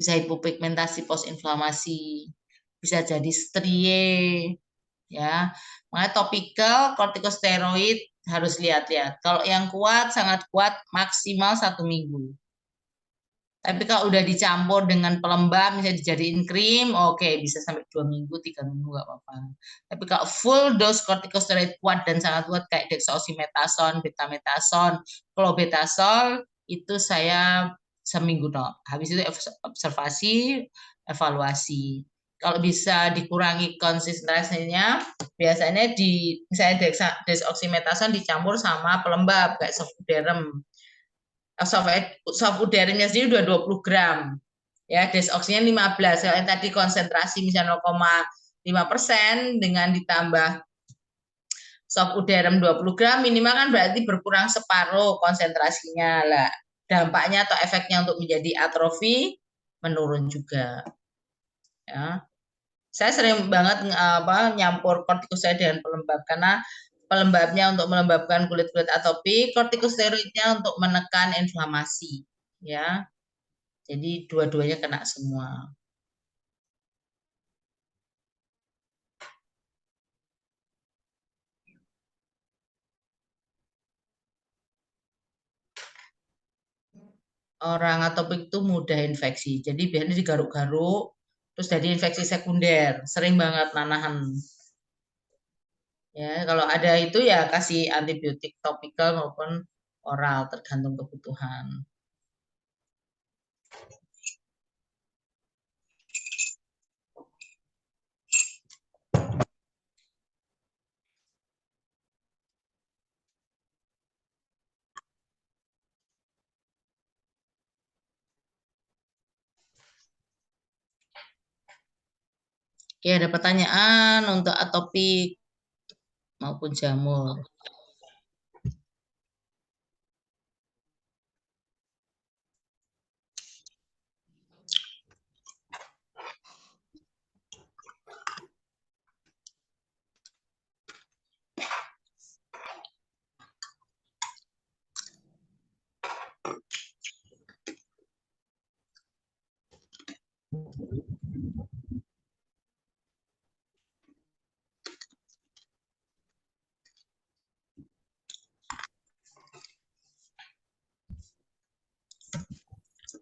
bisa hipopigmentasi postinflamasi, bisa jadi strie, ya. Makanya topikal kortikosteroid harus lihat-lihat. Kalau yang kuat, sangat kuat, maksimal 1 minggu. Tapi kalau udah dicampur dengan pelembab, misalnya dijadiin krim, oke, bisa sampai 2 minggu, 3 minggu, nggak apa-apa. Tapi kalau full dose kortikosteroid kuat dan sangat kuat, kayak dexoximetason, betametason, clobetasol, itu saya seminggu dong. Habis itu observasi, evaluasi. Kalau bisa dikurangi konsistensinya, biasanya misalnya dexoximetason dicampur sama pelembab, kayak Sofuderem. Sofuderemnya sendiri udah 20 gram. Ya, desoksinya 15. Kalau yang tadi konsentrasi misalnya 0,5% dengan ditambah sofuderem 20 gram, minimal kan berarti berkurang separuh konsentrasinya. Lah, dampaknya atau efeknya untuk menjadi atrofi menurun juga. Ya. Saya sering banget nyampur kortikosteroid dengan pelembab karena pelembabnya untuk melembabkan kulit-kulit atopik, kortikosteroidnya untuk menekan inflamasi, ya. Jadi dua-duanya kena semua. Orang atopik itu mudah infeksi. Jadi biasanya digaruk-garuk, terus jadi infeksi sekunder. Sering banget nanahan. Ya, kalau ada itu ya kasih antibiotik topikal maupun oral, tergantung kebutuhan. Oke, ada pertanyaan untuk atopik maupun jamur.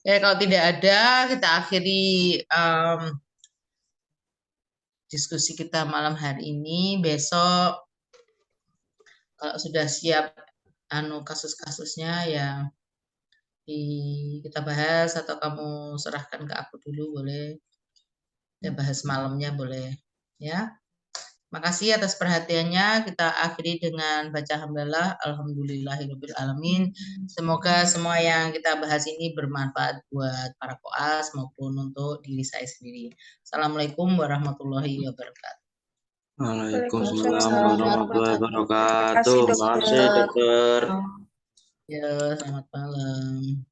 Ya, kalau tidak ada, kita akhiri diskusi kita malam hari ini. Besok, kalau sudah siap kasus-kasusnya ya kita bahas, atau kamu serahkan ke aku dulu, boleh. Kita bahas malamnya, boleh. Ya. Makasih atas perhatiannya. Kita akhiri dengan baca hamdalah. Alhamdulillahirabbil alamin. Semoga semua yang kita bahas ini bermanfaat buat para koas maupun untuk diri saya sendiri. Assalamualaikum warahmatullahi wabarakatuh. Waalaikumsalam warahmatullahi wabarakatuh. Terima kasih, Makasih, dokter. Ya, selamat malam.